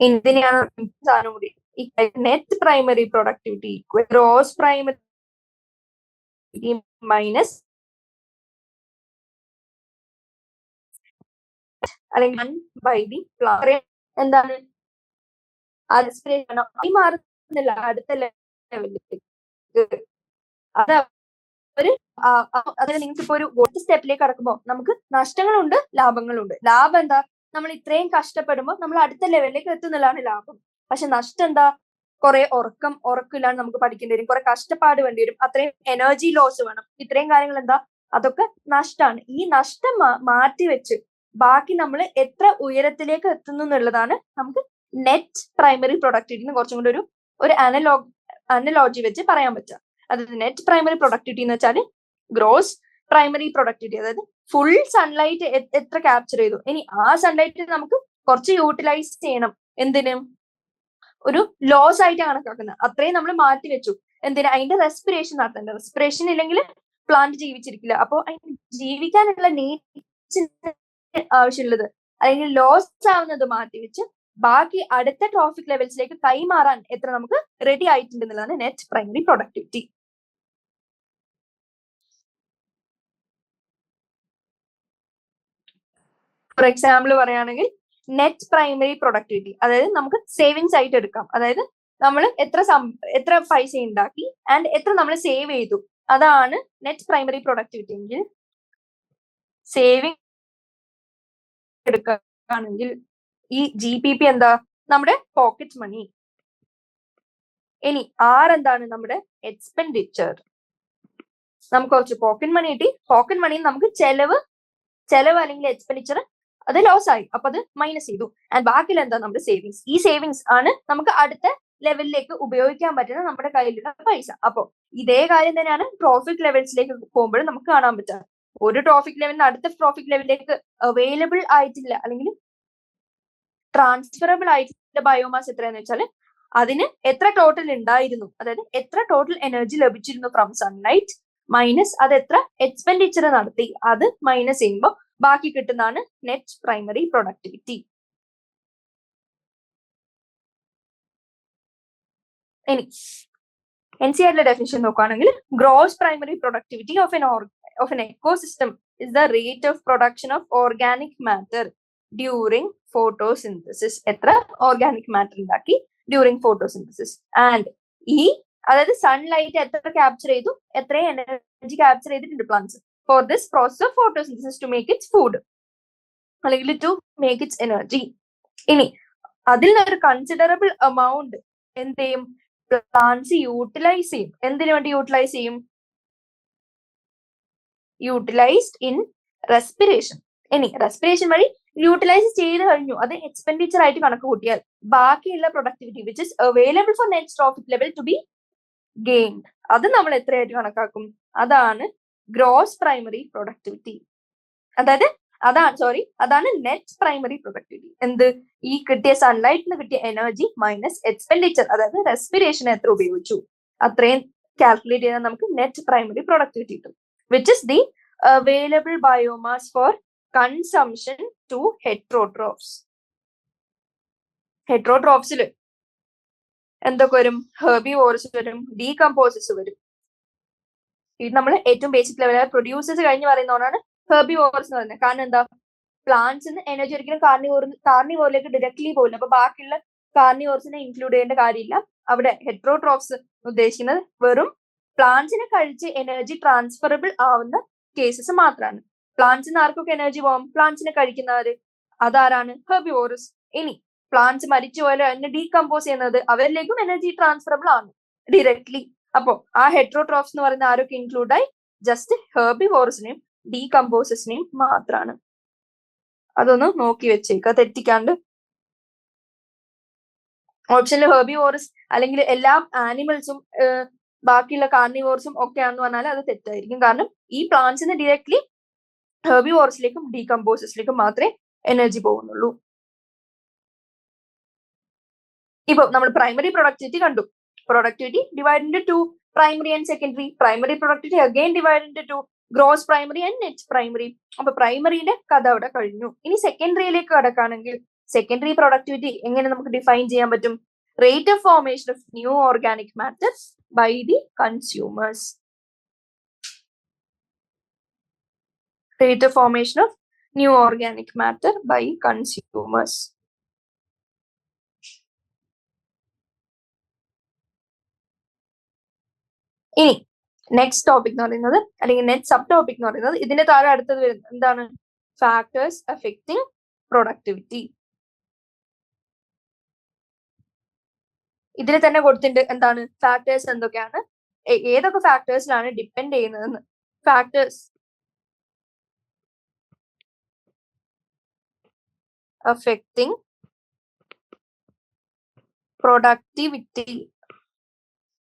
ഇതിനെയാണ് സാധനം കൂടി net primary productivity gross primary minus അല്ലെങ്കിൽ ബൈ ദി പ്ലാന്റ്. എന്താണ്? മാറുന്നില്ല അടുത്ത ലെവലിലേക്ക്. അത് നിങ്ങൾക്ക് ഇപ്പൊ ഒരു സ്റ്റെപ്പിലേക്ക് കടക്കുമ്പോൾ നമുക്ക് നഷ്ടങ്ങളുണ്ട്, ലാഭങ്ങളുണ്ട്. ലാഭം എന്താ? നമ്മൾ ഇത്രയും കഷ്ടപ്പെടുമ്പോൾ നമ്മൾ അടുത്ത ലെവലിലേക്ക് എത്തുന്നതാണ് ലാഭം. പക്ഷെ നഷ്ടം എന്താ? കുറെ ഉറക്കില്ലാണ്ട് നമുക്ക് പഠിക്കേണ്ടി വരും, കുറെ കഷ്ടപ്പാട് വേണ്ടി വരും, അത്രയും എനർജി ലോസ് വേണം. ഇത്രയും കാര്യങ്ങൾ എന്താ? അതൊക്കെ നഷ്ടമാണ്. ഈ നഷ്ടം മാറ്റിവെച്ച് ബാക്കി നമ്മൾ എത്ര ഉയരത്തിലേക്ക് എത്തുന്നു എന്നുള്ളതാണ് നമുക്ക് നെറ്റ് പ്രൈമറി പ്രൊഡക്ടിവിറ്റി കുറച്ചും കൂടി ഒരു അനലോജി വെച്ച് പറയാൻ പറ്റുക. അതായത് നെറ്റ് പ്രൈമറി പ്രൊഡക്ടിവിറ്റി എന്ന് വെച്ചാൽ ഗ്രോസ് പ്രൈമറി പ്രൊഡക്ടിവിറ്റി, അതായത് ഫുൾ സൺലൈറ്റ് എത്ര ക്യാപ്ചർ ചെയ്തു. ഇനി ആ സൺലൈറ്റ് നമുക്ക് കുറച്ച് യൂട്ടിലൈസ് ചെയ്യണം. എന്തിനും? ഒരു ലോസ് ആയിട്ട് കണക്കാക്കുന്നത്. അത്രയും നമ്മൾ മാറ്റി വെച്ചു. എന്തിനാ? അതിന്റെ റെസ്പിറേഷൻ നടത്തേണ്ട. റെസ്പിറേഷൻ ഇല്ലെങ്കിൽ പ്ലാന്റ് ജീവിച്ചിരിക്കില്ല. അപ്പോൾ അതിന് ജീവിക്കാനുള്ള നീഡ്സ് ആവശ്യമുള്ളത് അല്ലെങ്കിൽ ലോസ് ആവുന്നത് മാറ്റി വെച്ച് ബാക്കി അടുത്ത ട്രോഫിക് ലെവൽസിലേക്ക് കൈമാറാൻ എത്ര നമുക്ക് റെഡി ആയിട്ടുണ്ട് എന്നുള്ളതാണ് net primary productivity. For example പറയുകയാണെങ്കിൽ നെറ്റ് പ്രൈമറി പ്രൊഡക്ടിവിറ്റി, അതായത് നമുക്ക് സേവിങ്സ് ആയിട്ട് എടുക്കാം. അതായത് നമ്മൾ എത്ര പൈസ ഉണ്ടാക്കി ആൻഡ് എത്ര നമ്മൾ സേവ് ചെയ്തു, അതാണ് നെറ്റ് പ്രൈമറി പ്രൊഡക്ടിവിറ്റി. എങ്കിൽ സേവിങ് എടുക്കുകയാണെങ്കിൽ ഈ GPP എന്താ? നമ്മുടെ പോക്കറ്റ് മണി. ഇനി R എന്താണ്? നമ്മുടെ എക്സ്പെൻഡിച്ചർ. നമുക്ക് കുറച്ച് പോക്കറ്റ് മണി കിട്ടി, പോക്കറ്റ് മണിയിൽ നമുക്ക് ചെലവ് അല്ലെങ്കിൽ എക്സ്പെൻഡിച്ചർ അത് ലോസ് ആയി, അപ്പൊ അത് മൈനസ് ചെയ്തു. ആൻഡ് ബാക്കിൽ എന്താ? നമ്മുടെ സേവിങ്സ്. ഈ സേവിങ്സ് ആണ് നമുക്ക് അടുത്ത ലെവലിലേക്ക് ഉപയോഗിക്കാൻ പറ്റുന്ന നമ്മുടെ കയ്യിലുള്ള പൈസ. അപ്പൊ ഇതേ കാര്യം തന്നെയാണ് ട്രോഫിക് ലെവൽസിലേക്ക് പോകുമ്പോഴും നമുക്ക് കാണാൻ പറ്റുക. ഒരു ട്രോഫിക് ലെവലിന് അടുത്ത ട്രോഫിക് ലെവലിലേക്ക് അവൈലബിൾ ആയിട്ടില്ല അല്ലെങ്കിൽ ട്രാൻസ്ഫറബിൾ ആയിട്ടുള്ള ബയോമാസ് എത്രയാന്ന് വെച്ചാൽ അതിന് എത്ര ടോട്ടൽ ഉണ്ടായിരുന്നു, അതായത് എത്ര ടോട്ടൽ എനർജി ലഭിച്ചിരുന്നു ഫ്രം സൺലൈറ്റ് മൈനസ് അത് എത്ര എക്സ്പെൻഡിച്ചർ നടത്തി, അത് മൈനസ് ചെയ്യുമ്പോൾ ബാക്കി കിട്ടുന്നതാണ് നെറ്റ് പ്രൈമറി പ്രൊഡക്ടിവിറ്റി. ഇനി NCERT ഡെഫിനിഷൻ നോക്കുകയാണെങ്കിൽ gross primary productivity of an ecosystem is the rate of production of organic matter during photosynthesis. എത്ര ഓർഗാനിക് മാറ്റർ ഉണ്ടാക്കി ഡ്യൂറിങ് ഫോട്ടോസിന്തസിസ്. ആൻഡ് അതായത് സൺലൈറ്റ് എത്ര ക്യാപ്ചർ ചെയ്തു, എത്രയും എനർജി ക്യാപ്ചർ ചെയ്തിട്ടുണ്ട് plants for this process of photosynthesis to make its food അല്ലെങ്കിൽ ടു മേക്ക് ഇറ്റ്സ് എനർജി. ഇനി അതിൽ നിന്നൊരു കൺസിഡറബിൾ എമൗണ്ട് എന്ത് ചെയ്യും, പ്ലാന്റ്സ് യൂട്ടിലൈസ് ചെയ്യും. എന്തിനു വേണ്ടി യൂട്ടിലൈസ് ചെയ്യും? Utilised in respiration. ഇനി റെസ്പിറേഷൻ വഴി യൂട്ടിലൈസ് ചെയ്ത് കഴിഞ്ഞു, അത് എക്സ്പെൻഡിച്ചർ ആയിട്ട് കണക്ക് കൂട്ടിയാൽ ബാക്കിയുള്ള productivity which is available for net trophic level two B gained, അത് നമ്മൾ എത്രയായിട്ട് കണക്കാക്കും? അതാണ് ഗ്രോസ് പ്രൈമറി പ്രൊഡക്ടിവിറ്റി. അതാണ് നെറ്റ് പ്രൈമറി പ്രൊഡക്ടിവിറ്റി. എന്ത്? ഈ കിട്ടിയ സൺലൈറ്റിന് കിട്ടിയ എനർജി മൈനസ് എക്സ്പെൻഡിച്ചർ, അതായത് റെസ്പിറേഷൻ എത്ര ഉപയോഗിച്ചു, അത്രയും കാൽക്കുലേറ്റ് ചെയ്താൽ നമുക്ക് നെറ്റ് പ്രൈമറി പ്രൊഡക്ടിവിറ്റി കിട്ടും. which is the available biomass for consumption to heterotrophs. ഹെട്രോട്രോഫ്സിൽ എന്തൊക്കെ വരും? ഹെർബിവോർസ് വരും, ഡീകമ്പോസസ് വരും. ഇത് നമ്മൾ ഏറ്റവും ബേസിക് ലെവൽ പ്രൊഡ്യൂസേഴ്സ് കഴിഞ്ഞ് പറയുന്നതാണ് ഹെർബിവോർസ് എന്ന് പറയുന്നത്. കാരണം എന്താ? പ്ലാന്റ്സിന് എനർജി ഒരിക്കലും കാർണിവോറിലേക്ക് ഡയറക്ട്ലി പോകില്ല. അപ്പൊ ബാക്കിയുള്ള കാർണിവോർസിനെ ഇൻക്ലൂഡ് ചെയ്യേണ്ട കാര്യമില്ല. അവിടെ ഹെട്രോട്രോഫ്സ് ഉദ്ദേശിക്കുന്നത് വെറും പ്ലാന്റ്സിനെ കഴിച്ച് എനർജി ട്രാൻസ്ഫറബിൾ ആവുന്ന കേസസ് മാത്രമാണ്. പ്ലാന്റ്സിന് ആർക്കൊക്കെ എനർജി പോകാം? പ്ലാന്റ്സിനെ കഴിക്കുന്നവര്. അതാരാണ്? ഹെർബിവോറസ്. ഇനി പ്ലാന്റ്സ് മരിച്ചു പോയാലും അതിനെ ഡീകമ്പോസ് ചെയ്യുന്നത് അവരിലേക്കും എനർജി ട്രാൻസ്ഫറബിൾ ആണ് ഡയറക്ട്ലി. അപ്പോ ആ ഹെട്രോട്രോഫ്സ് എന്ന് പറയുന്ന ആരൊക്കെ ഇൻക്ലൂഡ് ആയി? ജസ്റ്റ് ഹെർബിവോറസിനെയും ഡീകമ്പോസസിനെയും മാത്രമാണ്. അതൊന്ന് നോക്കി വെച്ചേക്ക തെറ്റിക്കാണ്ട്. ഓപ്ഷനിൽ ഹെർബിവോറസ് അല്ലെങ്കിൽ എല്ലാ ആനിമൽസും ബാക്കിയുള്ള കാർണിവോർസും ഒക്കെയാണെന്ന് പറഞ്ഞാൽ അത് തെറ്റായിരിക്കും. കാരണം ഈ പ്ലാന്റ്സിന് ഡയറക്ട്ലി ഹെർബിവോർസിലേക്കും ഡീകമ്പോസസിലേക്കും മാത്രമേ എനർജി പോകുന്നുള്ളൂ. ഇപ്പൊ നമ്മൾ പ്രൈമറി പ്രൊഡക്ടിവിറ്റി കണ്ടു. Productivity divide into two, primary and secondary. Primary productivity again divide into two, gross primary and net primary. അപ്പൊ പ്രൈമറിയുടെ കഥ അവിടെ കഴിഞ്ഞു. ഇനി സെക്കൻഡറിയിലേക്ക് കടക്കുകയാണെങ്കിൽ സെക്കൻഡറി പ്രൊഡക്ടിവിറ്റി എങ്ങനെ നമുക്ക് ഡിഫൈൻ ചെയ്യാൻ പറ്റും? rate of formation of new organic matter by the consumers. Rate of formation of new organic matter by consumers. ഇനി നെക്സ്റ്റ് ടോപ്പിക് എന്ന് പറയുന്നത് അല്ലെങ്കിൽ നെക്സ്റ്റ് സബ് ടോപ്പിക് എന്ന് പറയുന്നത് ഇതിന്റെ താഴെ അടുത്തത് വരുന്നത് എന്താണ്? Factors affecting productivity. ഇതിൽ തന്നെ കൊടുത്തിട്ടുണ്ട് എന്താണ് ഫാക്ടേഴ്സ് എന്തൊക്കെയാണ്, ഏതൊക്കെ ഫാക്ടേഴ്സിലാണ് ഡിപ്പെൻഡ് ചെയ്യുന്നതെന്ന്. ഫാക്ടേഴ്സ് അഫക്റ്റിംഗ്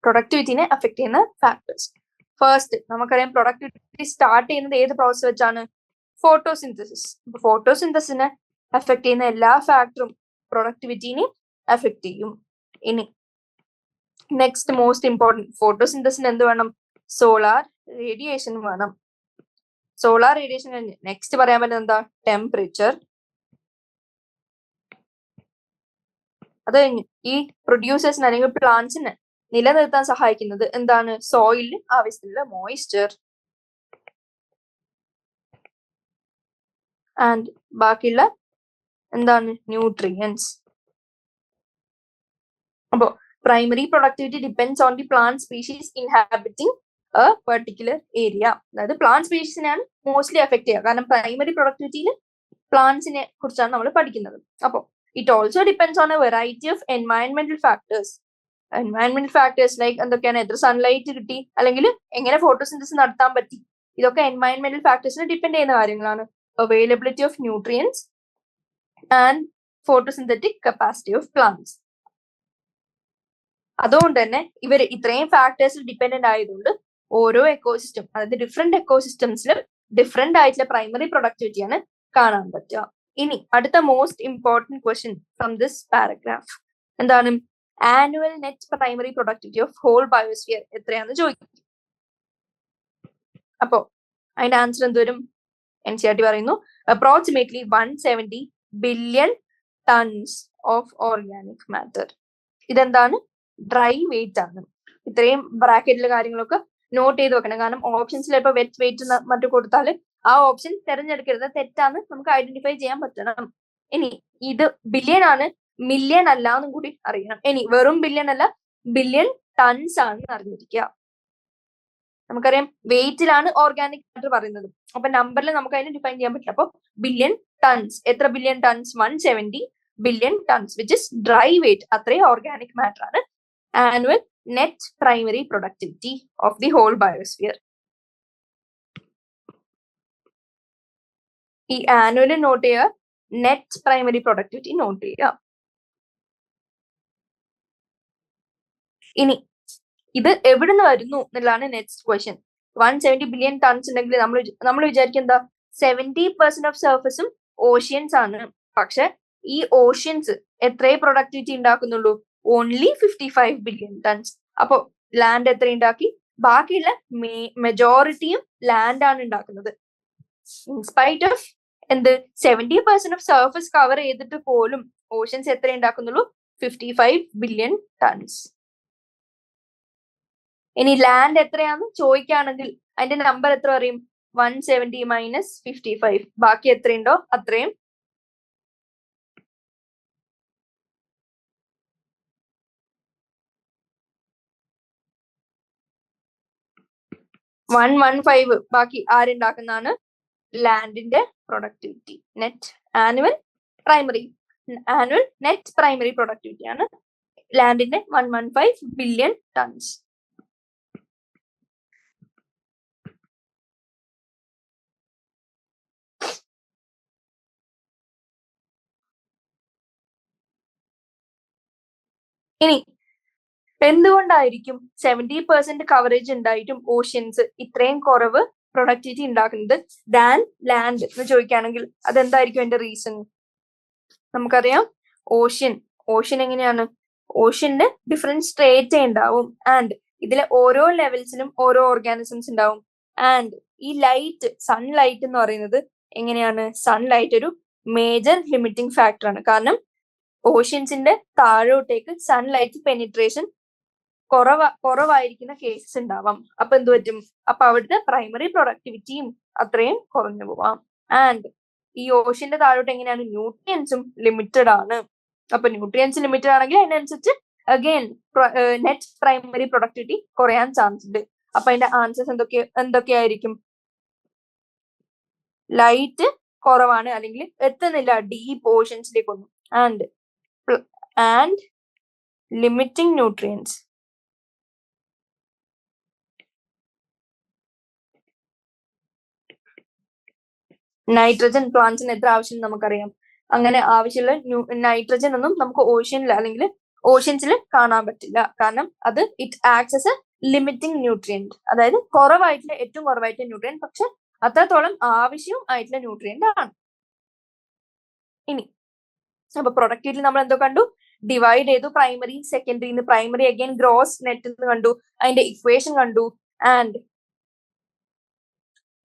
പ്രൊഡക്ടിവിറ്റിനെ അഫക്ട് ചെയ്യുന്ന ഫാക്ടേഴ്സ്. ഫസ്റ്റ് നമുക്കറിയാം പ്രൊഡക്ടിവിറ്റി സ്റ്റാർട്ട് ചെയ്യുന്നത് ഏത് പ്രോസസ് വെച്ചാണ്? ഫോട്ടോസിന്തസിസ്. ഫോട്ടോസിന്തസിനെ അഫക്ട് ചെയ്യുന്ന എല്ലാ ഫാക്ടറും പ്രൊഡക്ടിവിറ്റിനെ അഫക്ട് ചെയ്യും. ഇനി നെക്സ്റ്റ് മോസ്റ്റ് ഇമ്പോർട്ടൻറ്റ്, ഫോട്ടോസിന്തസിന് എന്ത് വേണം? സോളാർ റേഡിയേഷൻ വേണം. സോളാർ റേഡിയേഷൻ കഴിഞ്ഞ് നെക്സ്റ്റ് പറയാൻ പറ്റുന്നത് എന്താ? ടെമ്പറേച്ചർ. അത് കഴിഞ്ഞ് ഈ പ്രൊഡ്യൂസേഴ്സിന് അല്ലെങ്കിൽ പ്ലാന്റ്സിന് നിലനിർത്താൻ സഹായിക്കുന്നത് എന്താണ്? സോയിലിന് ആവശ്യത്തിലുള്ള മോയ്സ്ചർ ആൻഡ് ബാക്കിയുള്ള എന്താണ്? ന്യൂട്രിയൻസ്. അപ്പോ primary productivity depends on the plant species inhabiting a particular area. അതായത് പ്ലാന്റ് സ്പീഷീസിനെയാണ് മോസ്റ്റ്ലി എഫക്ട് ചെയ്യുക. കാരണം പ്രൈമറി പ്രൊഡക്ടിവിറ്റിയിൽ പ്ലാന്റ്സിനെ കുറിച്ചാണ് നമ്മൾ പഠിക്കുന്നത്. അപ്പോൾ it also depends on a variety of എൻവയൺമെന്റൽ ഫാക്ടേഴ്സ്. എൻവയൺമെന്റൽ ഫാക്ടേഴ്സ് ലൈക്ക് എന്തൊക്കെയാണ്? എത്ര സൺലൈറ്റ് കിട്ടി, അല്ലെങ്കിൽ എങ്ങനെ ഫോട്ടോസിന്തസിസ് നടത്താൻ പറ്റി, ഇതൊക്കെ എൻവയൺമെന്റൽ ഫാക്ടേഴ്സിനെ ഡിപ്പെൻഡ് ചെയ്യുന്ന കാര്യങ്ങളാണ്. Availability of nutrients and photosynthetic capacity of plants. അതുകൊണ്ട് തന്നെ ഇവർ ഇത്രയും ഫാക്ടേഴ്സിൽ ഡിപ്പെൻഡന്റ് ആയതുകൊണ്ട് ഓരോ എക്കോസിസ്റ്റം, അതായത് ഡിഫറെന്റ് എക്കോസിസ്റ്റംസിലും ഡിഫറെന്റ് ആയിട്ടുള്ള പ്രൈമറി പ്രൊഡക്ടിവിറ്റിയാണ് കാണാൻ പറ്റുക. ഇനി അടുത്ത most important question from this paragraph എന്താണ്? Annual net primary productivity of whole biosphere എത്രയാണെന്ന് ചോദിക്കും. അപ്പോ അതിന്റെ ആൻസർ എന്തുവരും? NCERT പറയുന്നു approximately 170 billion tons of organic matter. ഇതെന്താണ്? ഡ്രൈ വെയിറ്റ് ആണ്. ഇത്രയും ബ്രാക്കറ്റിലെ കാര്യങ്ങളൊക്കെ നോട്ട് ചെയ്ത് വെക്കണം. കാരണം ഓപ്ഷൻസിൽ ഇപ്പൊ വെറ്റ് വെയിറ്റ് മറ്റു കൊടുത്താൽ ആ ഓപ്ഷൻ തിരഞ്ഞെടുക്കരുത്, തെറ്റാന്ന് നമുക്ക് ഐഡന്റിഫൈ ചെയ്യാൻ പറ്റണം. ഇനി ഇത് ബില്യൺ ആണ്, മില്യൺ അല്ല എന്നും കൂടി അറിയണം. ഇനി വെറും ബില്യൺ അല്ല, ബില്യൺ ടൺസ് ആണെന്ന് അറിഞ്ഞിരിക്കുക. നമുക്കറിയാം വെയിറ്റിലാണ് ഓർഗാനിക് മാറ്റർ പറയുന്നത്, അപ്പൊ നമ്പറിൽ നമുക്ക് അതിനെ ഡിഫൈൻ ചെയ്യാൻ പറ്റില്ല. അപ്പൊ ബില്യൺ ടൺസ്, എത്ര billion tons? 170 billion tons, which is dry weight. അത്രയും ഓർഗാനിക് മാറ്റർ ആണ് annual net primary productivity of the whole biosphere. ഈ ആനുവൽ നോട്ട് ചെയ്യുക, നെറ്റ് പ്രൈമറി പ്രൊഡക്ടിവിറ്റി നോട്ട് ചെയ്യുക. ഇനി ഇത് എവിടുന്ന് വരുന്നു എന്നുള്ളതാണ് നെക്സ്റ്റ് ക്വസ്റ്റ്യൻ. 170 ബില്യൺ ടൺസ് ഉണ്ടെങ്കിൽ നമ്മൾ വിചാരിക്കും എന്താ, 70% ഓഫ് സർഫസും ഓഷ്യൻസ് ആണ്. പക്ഷെ ഈ ഓഷ്യൻസ് എത്രയേ പ്രൊഡക്ടിവിറ്റി ഉണ്ടാക്കുന്നുള്ളൂ? Only 55 billion tons. അപ്പോ ലാൻഡ് എത്ര ഉണ്ടാക്കി? ബാക്കിയുള്ള മെജോറിറ്റിയും ലാൻഡ് ആണ് ഉണ്ടാക്കുന്നത്. ഇൻസ്പൈറ്റ് ഓഫ് എന്ത് 70% ഓഫ് സർഫസ് കവർ ചെയ്തിട്ട് പോലും ഓഷ്യൻസ് എത്ര ഉണ്ടാക്കുന്നുള്ളൂ? 55 ബില്യൺ ടൺസ്. ഇനി ലാൻഡ് എത്രയാന്ന് ചോദിക്കുകയാണെങ്കിൽ അതിന്റെ നമ്പർ എത്ര പറയും? 170 മൈനസ് 55, ബാക്കി എത്രയുണ്ടോ അത്രയും. വൺ 115 ബാക്കി ആരുണ്ടാക്കുന്നതാണ്? ലാൻഡിന്റെ productivity. Net annual net primary productivity ആണ് ലാൻഡിന്റെ 115 ബില്യൺ ടൺസ്. ഇനി എന്തുകൊണ്ടായിരിക്കും 70% കവറേജ് ഉണ്ടായിട്ടും ഓഷ്യൻസ് ഇത്രയും കുറവ് പ്രൊഡക്ടിവിറ്റി ഉണ്ടാക്കുന്നത് ദാൻ ലാൻഡ് എന്ന് ചോദിക്കുകയാണെങ്കിൽ അതെന്തായിരിക്കും എന്റെ റീസൺ? നമുക്കറിയാം ഓഷ്യൻ എങ്ങനെയാണ്? ഓഷ്യന് ഡിഫറെന്റ് സ്ട്രേറ്റ് ഉണ്ടാവും, ആൻഡ് ഇതിലെ ഓരോ ലെവൽസിലും ഓരോ ഓർഗാനിസംസ് ഉണ്ടാവും. ആൻഡ് ഈ ലൈറ്റ്, സൺലൈറ്റ് എന്ന് പറയുന്നത് എങ്ങനെയാണ്? സൺലൈറ്റ് ഒരു മേജർ ലിമിറ്റിംഗ് ഫാക്ടർ ആണ്. കാരണം ഓഷ്യൻസിന്റെ താഴോട്ടേക്ക് സൺലൈറ്റ് പെനിട്രേഷൻ കുറവായിരിക്കുന്ന കേസസ് ഉണ്ടാവാം. അപ്പൊ എന്ത് പറ്റും? അപ്പൊ അവിടുത്തെ പ്രൈമറി പ്രൊഡക്ടിവിറ്റിയും അത്രയും കുറഞ്ഞു പോവാം. ആൻഡ് ഈ ഓഷ്യന്റെ താഴോട്ട് എങ്ങനെയാണ്? ന്യൂട്രിയൻസും ലിമിറ്റഡ് ആണ്. അപ്പൊ ന്യൂട്രിയൻസ് ലിമിറ്റഡ് ആണെങ്കിൽ അതിനനുസരിച്ച് അഗെയിൻ നെറ്റ് പ്രൈമറി പ്രൊഡക്ടിവിറ്റി കുറയാൻ ചാൻസ് ഉണ്ട്. അപ്പൊ അതിന്റെ ആൻസേഴ്സ് എന്തൊക്കെയായിരിക്കും? ലൈറ്റ് കുറവാണ്, അല്ലെങ്കിൽ എത്തുന്നില്ല ഡീപ്പ് ഓഷ്യൻസിലേക്കൊന്നും. And limiting nutrients. നൈട്രജൻ പ്ലാന്റ്സിന് എത്ര ആവശ്യം നമുക്കറിയാം. അങ്ങനെ ആവശ്യമുള്ള നൈട്രജൻ ഒന്നും നമുക്ക് ഓഷ്യനിൽ അല്ലെങ്കിൽ ഓഷ്യൻസിൽ കാണാൻ പറ്റില്ല. കാരണം അത് it acts S A limiting nutrient, അതായത് ഏറ്റവും കുറവായിട്ടുള്ള ന്യൂട്രിയന്റ്, പക്ഷെ അത്രത്തോളം ആവശ്യവും ആയിട്ടുള്ള ന്യൂട്രിയന്റ് ആണ്. ഇനി അപ്പൊ പ്രൊഡക്ടിവിറ്റി നമ്മൾ എന്തോ കണ്ടു? ഡിവൈഡ് ചെയ്തു, primary secondary. Primary again gross net എന്ന് കണ്ടു, അതിന്റെ ഇക്വേഷൻ കണ്ടു. ആൻഡ്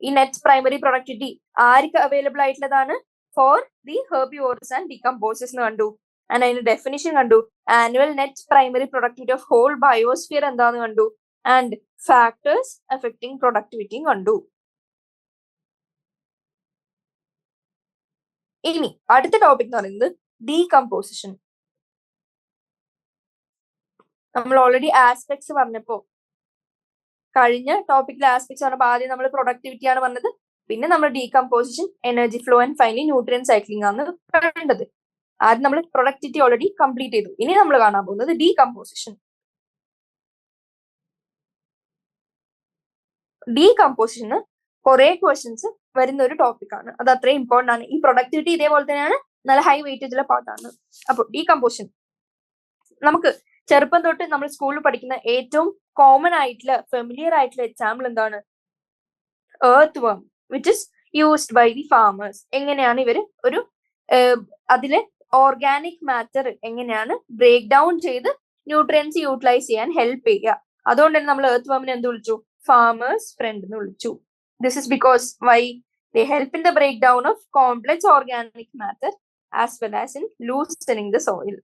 ഈ നെറ്റ് പ്രൈമറി പ്രൊഡക്ടിവിറ്റി ആർക്ക് അവൈലബിൾ ആയിട്ടുള്ളതാണ്? For the herbivores and decomposers എന്ന് കണ്ടു. ആൻഡ് അതിന്റെ ഡെഫിനിഷൻ കണ്ടു. Annual net primary productivity of whole biosphere എന്താന്ന് കണ്ടു. ആൻഡ് ഫാക്ടേഴ്സ് അഫക്റ്റിംഗ് പ്രൊഡക്ടിവിറ്റിയും കണ്ടു. ഇനി അടുത്ത ടോപ്പിക് എന്ന് പറയുന്നത് ഡീകമ്പോസിഷൻ. നമ്മൾ ഓൾറെഡി ആസ്പെക്ട്സ് പറഞ്ഞപ്പോ, കഴിഞ്ഞ ടോപ്പിക്കിലെ ആസ്പെക്ട്സ് പറഞ്ഞപ്പോൾ ആദ്യം നമ്മൾ പ്രൊഡക്ടിവിറ്റി ആണ് പറഞ്ഞത്, പിന്നെ നമ്മൾ decomposition, energy flow and finally nutrient cycling ആണ് കണ്ടത്. ആദ്യം നമ്മൾ പ്രൊഡക്ടിവിറ്റി ഓൾറെഡി കംപ്ലീറ്റ് ചെയ്തു. ഇനി നമ്മൾ കാണാൻ പോകുന്നത് ഡീകമ്പോസിഷൻ. ഡീകമ്പോസിഷന് കുറെ ക്വസ്റ്റ്യൻസ് വരുന്ന ഒരു ടോപ്പിക് ആണ്. അത് അത്രയും ഇമ്പോർട്ടന്റ് ആണ്. ഈ പ്രൊഡക്ടിവിറ്റി ഇതേപോലെ തന്നെയാണ്, നല്ല ഹൈ വെയിറ്റേജുള്ള പാർട്ടാണ്. അപ്പോൾ ഡീകമ്പോസിഷൻ നമുക്ക് ചെറുപ്പം തൊട്ട് നമ്മൾ സ്കൂളിൽ പഠിക്കുന്ന ഏറ്റവും കോമൺ ആയിട്ടുള്ള ഫെമിലിയർ ആയിട്ടുള്ള എക്സാമ്പിൾ എന്താണ്? Earthworm, which is used by the farmers. എങ്ങനെയാണ് ഇവര് ഒരു അതിലെ ഓർഗാനിക് മാറ്റർ എങ്ങനെയാണ് ബ്രേക്ക് ഡൗൺ ചെയ്ത് ന്യൂട്രിയൻസ് യൂട്ടിലൈസ് ചെയ്യാൻ ഹെൽപ്പ് ചെയ്യുക. അതുകൊണ്ട് തന്നെ നമ്മൾ എർത്ത് വർമിനെ എന്ത് വിളിച്ചു? ഫാമേഴ്സ് ഫ്രണ്ട് എന്ന് വിളിച്ചു. This is because Y they help in the breakdown of complex organic matter as well as in loosening the soil.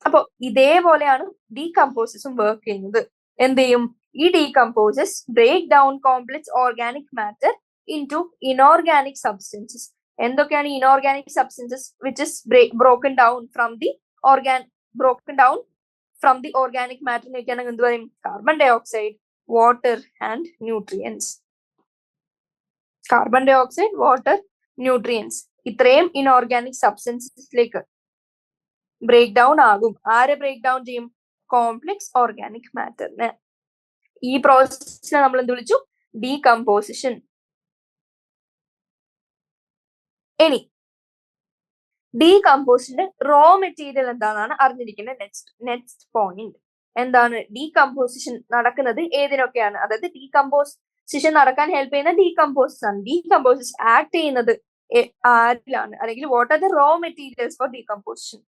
അപ്പൊ ഇതേപോലെയാണ് ഡീകമ്പോസസും വർക്ക് ചെയ്യുന്നത്. എന്ത് ചെയ്യും? ഈ decomposers break down complex organic matter into inorganic substances. എന്തൊക്കെയാണ് inorganic substances? Which is broken down from the organic matter എന്ന് വെക്കുകയാണെങ്കിൽ എന്ത് പറയും? Carbon dioxide, water and nutrients. Carbon dioxide, water, nutrients, ഇത്രയും ഇൻഓർഗാനിക് സബ്സ്റ്റൻസിലേക്ക് ബ്രേക്ക് ഡൗൺ ആകും. ആരെ ബ്രേക്ക് ഡൗൺ ചെയ്യും? കോംപ്ലക്സ് ഓർഗാനിക് മാറ്ററിന്. ഈ പ്രോസസ്സിനെ നമ്മൾ എന്ത് വിളിച്ചു? ഡീകമ്പോസിഷൻ. ഇനി ഡീകമ്പോസിഷന്റെ റോ മെറ്റീരിയൽ എന്താണെന്നാണ് അറിഞ്ഞിരിക്കുന്നത് നെക്സ്റ്റ് പോയിന്റ്. എന്താണ് ഡീകമ്പോസിഷൻ നടക്കുന്നത്? ഏതിനൊക്കെയാണ്? അതായത് ഡീകമ്പോസിഷൻ നടക്കാൻ ഹെൽപ്പ് ചെയ്യുന്ന ഡീകമ്പോസസ് ആണ്. ഡീകമ്പോസസ് ആക്ട് ചെയ്യുന്നത് ആരിലാണ്? അല്ലെങ്കിൽ what are the raw materials for decomposition?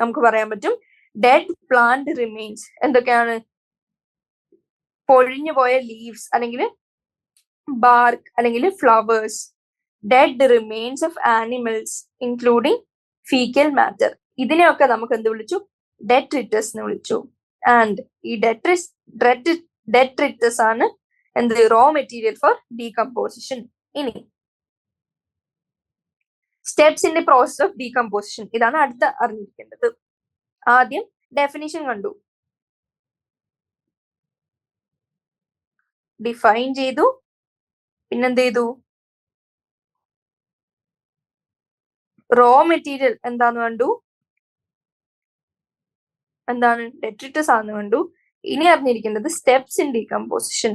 നമുക്ക് പറയാൻ പറ്റും ഡെഡ് പ്ലാന്റ് റിമെയിൻസ്. എന്തൊക്കെയാണ്? പൊഴിഞ്ഞു പോയ ലീവ്സ് അല്ലെങ്കിൽ ബാർക്ക് അല്ലെങ്കിൽ flowers, dead remains of animals including fecal matter. ഇതിനെയൊക്കെ നമുക്ക് എന്ത് വിളിച്ചു? ഡെട്രിറ്റസ് എന്ന് വിളിച്ചു. ആൻഡ് ഈ ഡെട്രിറ്റസ് ആണ് എന്ത്? Raw material for decomposition. ഇനി steps in the process of decomposition, ഇതാണ് അടുത്ത അറിഞ്ഞിരിക്കേണ്ടത്. ആദ്യം ഡെഫിനിഷൻ കണ്ടു, ഡിഫൈൻ ചെയ്തു, പിന്നെന്ത് ചെയ്തു? റോ മെറ്റീരിയൽ എന്താന്ന് കണ്ടു, എന്താണ്? ഡെട്രിറ്റസ് ആണെന്ന് കണ്ടു. ഇനി അറിഞ്ഞിരിക്കേണ്ടത് സ്റ്റെപ്സ് ഇൻ ഡീകമ്പോസിഷൻ.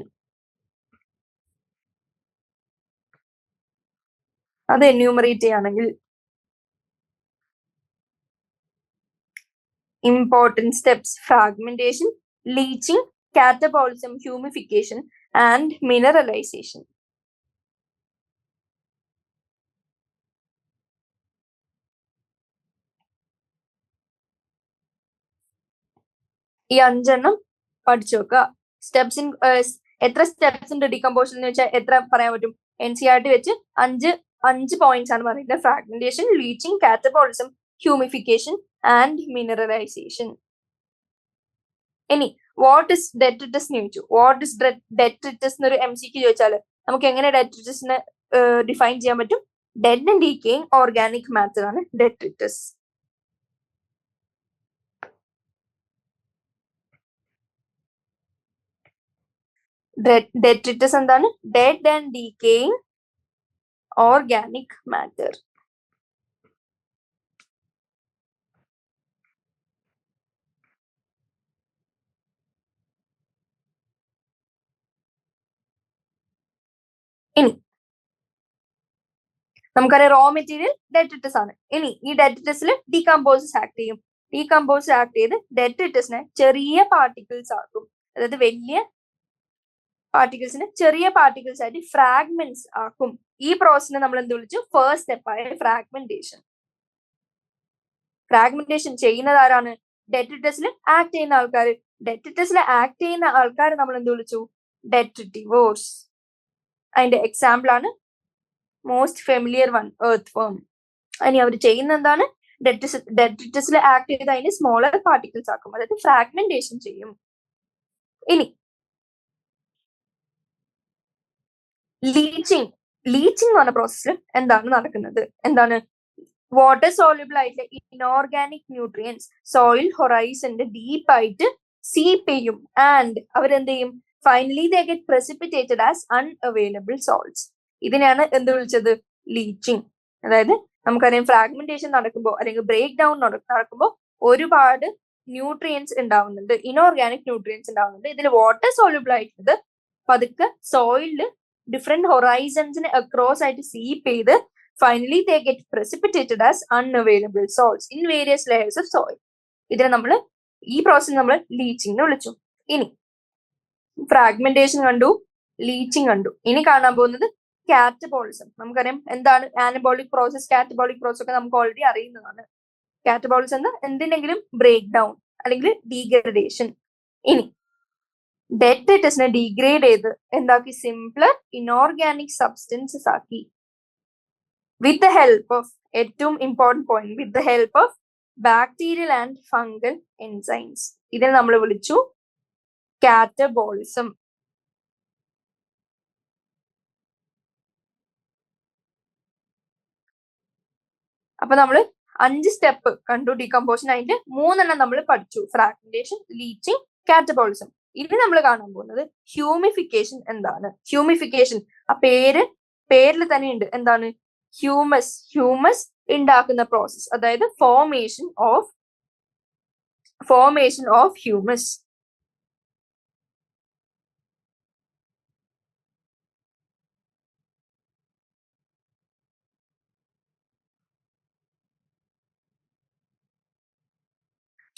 അത് എന്യൂമറേറ്റ് ചെയ്യുകയാണെങ്കിൽ important steps: fragmentation, leaching, catabolism, humification and mineralization. ഈ അഞ്ചെണ്ണം പഠിച്ചു വെക്കുക. സ്റ്റെപ്സ് ഇൻ എത്ര സ്റ്റെപ്സ് ഉണ്ട് ഡീകമ്പോസിഷൻ എന്ന് വെച്ചാൽ എത്ര പറയാൻ പറ്റും? NCERT വെച്ച് അഞ്ച് പോയിന്റ്സ് ആണ് പറയുന്നത്. Fragmentation, leaching, catabolism, humification and mineralisation. ഇനി വാട്ട് ഇസ് ഡെട്രിറ്റസ് എന്ന് ചോദിച്ചു. വാട്ട് ഇസ് ഡെട്രിറ്റസ് എന്നൊരു MCQ ചോദിച്ചാൽ നമുക്ക് എങ്ങനെ ഡെട്രിറ്റസിനെ ഡിഫൈൻ ചെയ്യാൻ പറ്റും? Dead and decaying organic matter ആണ് ഡെട്രിറ്റസ്. ഡെട്രിറ്റസ് എന്താണ്? Dead and decaying organic matter. ഇനി നമുക്കറിയാം റോ മെറ്റീരിയൽ ഡെട്രിറ്റസ് ആണ്. ഇനി ഈ ഡെട്രിറ്റസിൽ ഡീകമ്പോസസ് ആക്ട് ചെയ്യും. ഡീകമ്പോസസ് ആക്ട് ചെയ്ത് ഡെട്രിറ്റസിനെ ചെറിയ പാർട്ടിക്കിൾസ് ആക്കും. അതായത് വലിയ പാർട്ടിക്കിൾസിനെ ചെറിയ പാർട്ടിക്കിൾസ് ആയിട്ട് ഫ്രാഗ്മെന്റ്സ് ആക്കും. ഈ പ്രോസസ്സിനെ നമ്മൾ എന്ത് വിളിച്ചു? First സ്റ്റെപ്പായ fragmentation. ഫ്രാഗ്മെന്റേഷൻ ചെയ്യുന്നത് ആരാണ്? ഡെട്രിറ്റസിൽ ആക്ട് ചെയ്യുന്ന ആൾക്കാർ. ഡെട്രിറ്റസിൽ ആക്ട് ചെയ്യുന്ന ആൾക്കാർ നമ്മൾ എന്ത് വിളിച്ചു? ഡെട്രിറ്റിവോർസ്. അതിന്റെ എക്സാമ്പിൾ ആണ് മോസ്റ്റ് ഫെമിലിയർ വൺ, എർത്ത് വർം. ഇനി അവർ ചെയ്യുന്ന എന്താണ്? ഡെട്രിറ്റസിൽ ആക്ട് ചെയ്ത് അതിന് സ്മോളർ പാർട്ടിക്കിൾസ് ആക്കും, അതായത് ഫ്രാഗ്മെന്റേഷൻ ചെയ്യും. ഇനി ലീച്ചിങ് എന്ന് പറഞ്ഞ പ്രോസസ്സിൽ എന്താണ് നടക്കുന്നത്? എന്താണ്? വാട്ടർ സോള്യൂബിൾ ആയിട്ടുള്ള ഇൻഓർഗാനിക് ന്യൂട്രിയൻസ് സോയിൽ ഹൊറൈസന്റെ ഡീപ്പായിട്ട് സീപ്പ് ചെയ്യും. ആൻഡ് അവരെന്ത് ചെയ്യും? Finally they get precipitated as unavailable salts. ഇതിനെയാണ് എന്ത് വിളിച്ചത്? ലീച്ചിങ്. അതായത് നമുക്കറിയാം ഫ്രാഗ്മെന്റേഷൻ നടക്കുമ്പോൾ അല്ലെങ്കിൽ ബ്രേക്ക് ഡൗൺ നടക്കുമ്പോൾ ഒരുപാട് ന്യൂട്രിയൻസ് ഉണ്ടാവുന്നുണ്ട്, ഇൻഓർഗാനിക് ന്യൂട്രിയൻസ് ഉണ്ടാവുന്നുണ്ട്. ഇതിൽ വാട്ടർ സോള്യൂബിൾ ആയിട്ടുള്ളത് പതുക്കെ സോയിലില് ഡിഫറെന്റ് ഹൊറൈസൺസിന് അക്രോസ് ആയിട്ട് സീപ്പ് ചെയ്ത് finally they get precipitated as unavailable salts in various layers of soil. ഇതിനെ നമ്മൾ ഈ പ്രോസസ് നമ്മൾ ലീച്ചിങ് എന്ന് വിളിച്ചു. ഇനി ഫ്രാഗ്മെന്റേഷൻ കണ്ടു, ലീച്ചിങ് കണ്ടു. ഇനി കാണാൻ പോകുന്നത് കാറ്റബോളിസം. നമുക്കറിയാം എന്താണ് ആനബോളിക് പ്രോസസ്, കാറ്റബോളിക് പ്രോസസ് ഒക്കെ നമുക്ക് ഓൾറെഡി അറിയുന്നതാണ്. കാറ്റബോളിസം എന്ന എന്തിനെങ്കിലും ബ്രേക്ക് ഡൗൺ അല്ലെങ്കിൽ ഡീഗ്രഡേഷൻ. ഇനി ഡെറ്റസിനെ ഡീഗ്രേഡ് ചെയ്ത് എന്താക്കി, സിംപ്ലർ ഇനോർഗാനിക് സബ്സ്റ്റൻസസ് ആക്കി. വിത്ത് ദ ഹെൽപ്പ് ഓഫ്, ഏറ്റവും important point, with the help of bacterial and fungal enzymes. ഇതിനെ നമ്മൾ വിളിച്ചു കാറ്റബോളിസം. അപ്പൊ നമ്മൾ 5 സ്റ്റെപ്പ് കണ്ടു ഡീകമ്പോസിഷൻ. അതിന്റെ 3 നമ്മൾ പഠിച്ചു, ഫ്രാഗ്മെന്റേഷൻ, ലീച്ചിങ്, കാറ്റബോളിസം. ഇനി നമ്മൾ കാണാൻ പോകുന്നത് ഹ്യൂമിഫിക്കേഷൻ എന്താണ്. ഹ്യൂമിഫിക്കേഷൻ ആ പേരിൽ തന്നെ ഉണ്ട്, എന്താണ്, ഹ്യൂമസ്. ഹ്യൂമസ് ഉണ്ടാക്കുന്ന പ്രോസസ്, അതായത് ഫോർമേഷൻ ഓഫ് ഹ്യൂമസ്.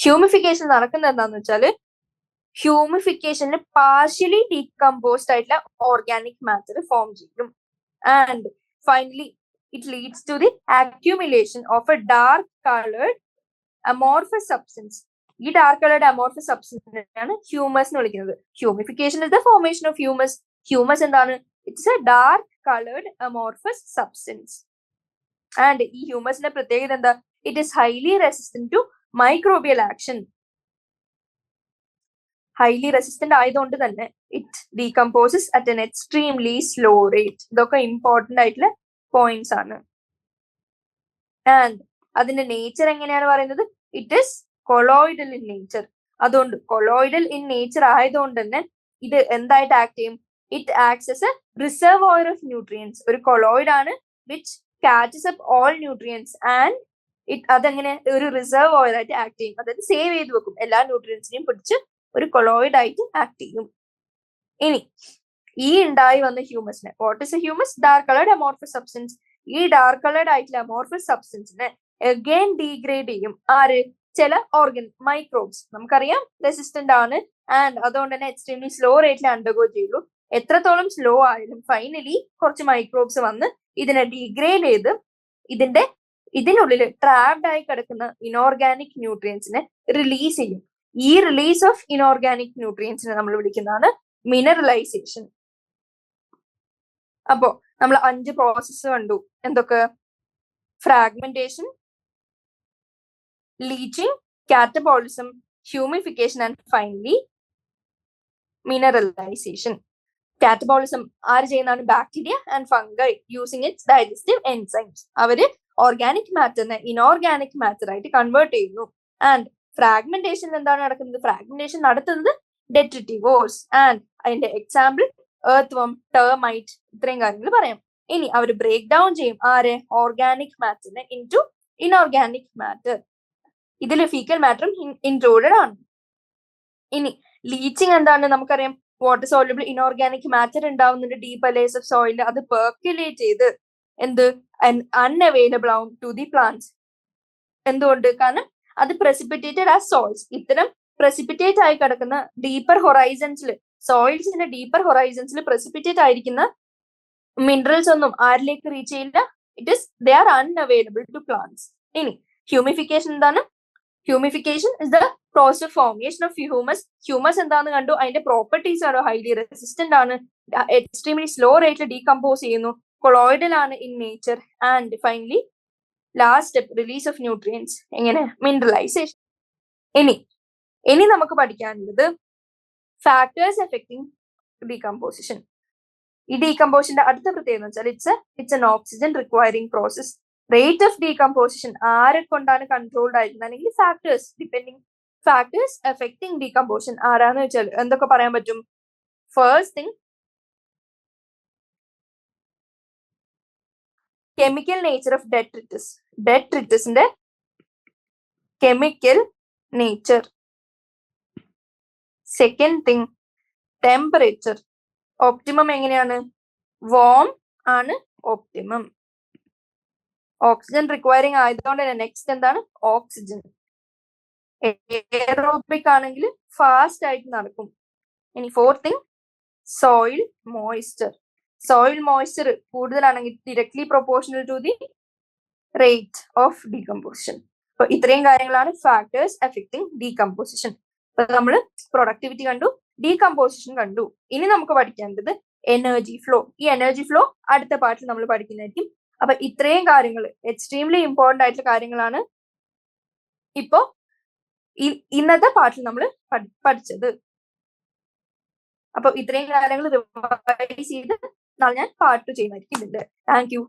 ഹ്യൂമിഫിക്കേഷൻ നടക്കുന്നത് എന്താന്ന് വെച്ചാൽ, ഹ്യൂമിഫിക്കേഷനിൽ പാർഷ്യലി ഡീകമ്പോസ്ഡ് ആയിട്ടുള്ള ഓർഗാനിക് മാറ്റർ ഫോം ചെയ്യും. And finally it leads to the accumulation of a dark coloured amorphous substance. ഈ ഡാർക്ക് കളേർഡ് അമോർഫസ് സബ്സ്റ്റൻസിനെയാണ് ഹ്യൂമസ് എന്ന് വിളിക്കുന്നത്. Humification is the formation of humus. Humus എന്താണ്, it's a dark coloured amorphous substance. And ഈ ഹ്യൂമസിന്റെ പ്രത്യേകത എന്താ, it is highly resistant to microbial action. Highly resistant ആയതുകൊണ്ട് തന്നെ it decomposes at an extremely slow rate. ഇതൊക്കെ ഇമ്പോർട്ടന്റ് ആയിട്ടുള്ള പോയിന്റ്സ് ആണ്. ആൻഡ് അതിന്റെ നേച്ചർ എങ്ങനെയാണ് പറയുന്നത്, it is colloidal in nature. അതുകൊണ്ട് കൊളോയിഡൽ ഇൻ നേച്ചർ ആയതുകൊണ്ട് തന്നെ ഇത് എന്തായിട്ട് ആക്ട് ചെയ്യും, it acts S A reservoir of nutrients. ഒരു കൊളോയിഡ് ആണ് which catches up all nutrients and അതെങ്ങനെ ഒരു റിസർവോയർ ആയിട്ട് ആക്ട് ചെയ്യും, അതായത് സേവ് ചെയ്ത് വെക്കും, എല്ലാ ന്യൂട്രിയൻസിനെയും പിടിച്ച് ഒരു കൊളോയിഡ് ആയിട്ട് ആക്ട് ചെയ്യും. ഇനി ഈ ഉണ്ടായി വന്ന ഹ്യൂമസിനെ, what is a humus, dark coloured amorphous substance. ഈ ഡാർക്ക് കളേർഡ് ആയിട്ടുള്ള അമോർഫസ് സബ്സ്റ്റൻസിനെ അഗൈൻ ഡീഗ്രേഡ് ചെയ്യും. ആര്, ചില ഓർഗൻ മൈക്രോബ്സ്. നമുക്കറിയാം റെസിസ്റ്റന്റ് ആണ് ആൻഡ് അതുകൊണ്ട് തന്നെ എക്സ്ട്രീംലി സ്ലോ റേറ്റിൽ അണ്ടർഗോ ചെയ്യുള്ളൂ. എത്രത്തോളം സ്ലോ ആയാലും ഫൈനലി കുറച്ച് മൈക്രോബ്സ് വന്ന് ഇതിനെ ഡീഗ്രേഡ് ചെയ്ത് ഇതിനുള്ളിൽ ട്രാപ്ഡ് ആയി കിടക്കുന്ന ഇനോർഗാനിക് ന്യൂട്രിയൻസിനെ റിലീസ് ചെയ്യും. ഈ റിലീസ് ഓഫ് ഇനോർഗാനിക് ന്യൂട്രിയൻസിനെ നമ്മൾ വിളിക്കുന്നതാണ് മിനറലൈസേഷൻ. അപ്പോ നമ്മൾ 5 പ്രോസസ്സ് കണ്ടു. എന്തൊക്കെ, fragmentation, leaching, catabolism, humification and finally mineralisation. Catabolism ആര് ചെയ്യുന്നതാണ്, bacteria and fungi using it's digestive enzymes. അവര് ഓർഗാനിക് മാറ്ററിനെ ഇനോർഗാനിക് മാറ്റർ ആയിട്ട് കൺവേർട്ട് ചെയ്യുന്നു. ആൻഡ് ഫ്രാഗ്മെന്റേഷൻ എന്താണ് നടക്കുന്നത്, ഫ്രാഗ്മെന്റേഷൻ നടത്തുന്നത് ഡെട്രിറ്റിവോർസ്. ആൻഡ് അതിന്റെ എക്സാമ്പിൾ എർത്ത് വം, ടെർമൈറ്റ്, ഇത്രയും കാര്യങ്ങൾ പറയാം. ഇനി അവർ ബ്രേക്ക് ഡൗൺ ചെയ്യും ആരെ, ഓർഗാനിക് മാറ്ററിനെ ഇൻടു ഇനോർഗാനിക് മാറ്റർ. ഇതിൽ ഫീക്കൽ മാറ്ററും ഇൻക്ലൂഡഡ് ആണ്. ഇനി ലീച്ചിങ് എന്താണ്, നമുക്കറിയാം വാട്ടർ സോൾയുബിൾ ഇനോർഗാനിക് മാറ്റർ ഉണ്ടാവുന്നുണ്ട് ഡീപ്പ് ലേയേഴ്സ് ഓഫ് സോയിൽ. അത് പെർക്കുലേറ്റ് ചെയ്ത് എന്ത് അൺഅവൈലബിൾ ആവും ടു ദി പ്ലാന്റ്സ്. എന്തുകൊണ്ട്, കാരണം അത് പ്രസിപ്പിറ്റേറ്റഡ് ആസ് സോയിൽസ്. ഇത്തരം പ്രസിപ്പിറ്റേറ്റ് ആയി കിടക്കുന്ന ഡീപ്പർ ഹൊറൈസൺസിൽ, സോയിൽസിന്റെ ഡീപ്പർ ഹൊറൈസൺസിൽ പ്രസിപ്പിറ്റേറ്റ് ആയിരിക്കുന്ന മിനറൽസ് ഒന്നും ആരിലേക്ക് റീച്ച് ചെയ്യില്ല. They are unavailable to plants. ഇനി ഹ്യൂമിഫിക്കേഷൻ എന്താണ്, humification is the process of formation of humus. Humus എന്താന്ന് കണ്ടു, അതിന്റെ പ്രോപ്പർട്ടീസ് ആണ്, ഹൈലി റെസിസ്റ്റന്റ് ആണ്, എക്സ്ട്രീംലി സ്ലോ റേറ്റിൽ ഡീകമ്പോസ് ചെയ്യുന്നു, കൊളോയിഡൽ ആണ് in nature. And finally last step, release of nutrients. എങ്ങനെ, മിനറലൈസേഷൻ. ഇനി നമുക്ക് പഠിക്കാനുള്ളത് ഫാക്ടേഴ്സ് എഫക്റ്റിംഗ് ഡീകമ്പോസിഷൻ. ഈ ഡീകമ്പോസിഷന്റെ അടുത്ത പ്രത്യേകത എന്ന് വെച്ചാൽ it's an oxygen requiring process. Rate of decomposition ആരെ കൊണ്ടാണ് കൺട്രോൾഡ് ആയിരുന്നത്, അല്ലെങ്കിൽ ഫാക്ടേഴ്സ് എഫക്റ്റിംഗ് ഡീകമ്പോസിഷൻ ആരാന്ന് വെച്ചാൽ എന്തൊക്കെ പറയാൻ പറ്റും. First thing, chemical nature of detritus. ഡെട്രിറ്റസിന്റെ chemical nature. Second thing, temperature. Optimum എങ്ങനെയാണ്, വാം ആണ് ഓപ്റ്റിമം. ഓക്സിജൻ റിക്വയറിംഗ് ആയതുകൊണ്ട് തന്നെ നെക്സ്റ്റ് എന്താണ്, ഓക്സിജൻ. എയറോബിക് ആണെങ്കിൽ ഫാസ്റ്റ് ആയിട്ട് നടക്കും. ഇനി fourth thing soil moisture. Soil moisture കൂടുതലാണെങ്കിൽ directly proportional to the rate of decomposition. അപ്പൊ ഇത്രയും കാര്യങ്ങളാണ് ഫാക്ടേഴ്സ് അഫക്റ്റിംഗ് ഡീകമ്പോസിഷൻ. അപ്പൊ നമ്മൾ പ്രൊഡക്ടിവിറ്റി കണ്ടു, ഡീകമ്പോസിഷൻ കണ്ടു. ഇനി നമുക്ക് പഠിക്കേണ്ടത് എനർജി ഫ്ലോ. ഈ എനർജി ഫ്ലോ അടുത്ത പാർട്ടിൽ നമ്മൾ പഠിക്കുന്നതായിരിക്കും. അപ്പൊ ഇത്രയും കാര്യങ്ങൾ എക്സ്ട്രീംലി ഇമ്പോർട്ടന്റ് ആയിട്ടുള്ള കാര്യങ്ങളാണ് ഇപ്പോ ഇന്നത്തെ പാർട്ടിൽ നമ്മൾ പഠിച്ചത്. അപ്പൊ ഇത്രയും കാര്യങ്ങൾ റിവൈസ് ചെയ്ത് നാളെ ഞാൻ പാർട്ട് 2 ചെയ്യുന്നതായിരിക്കും. Thank you.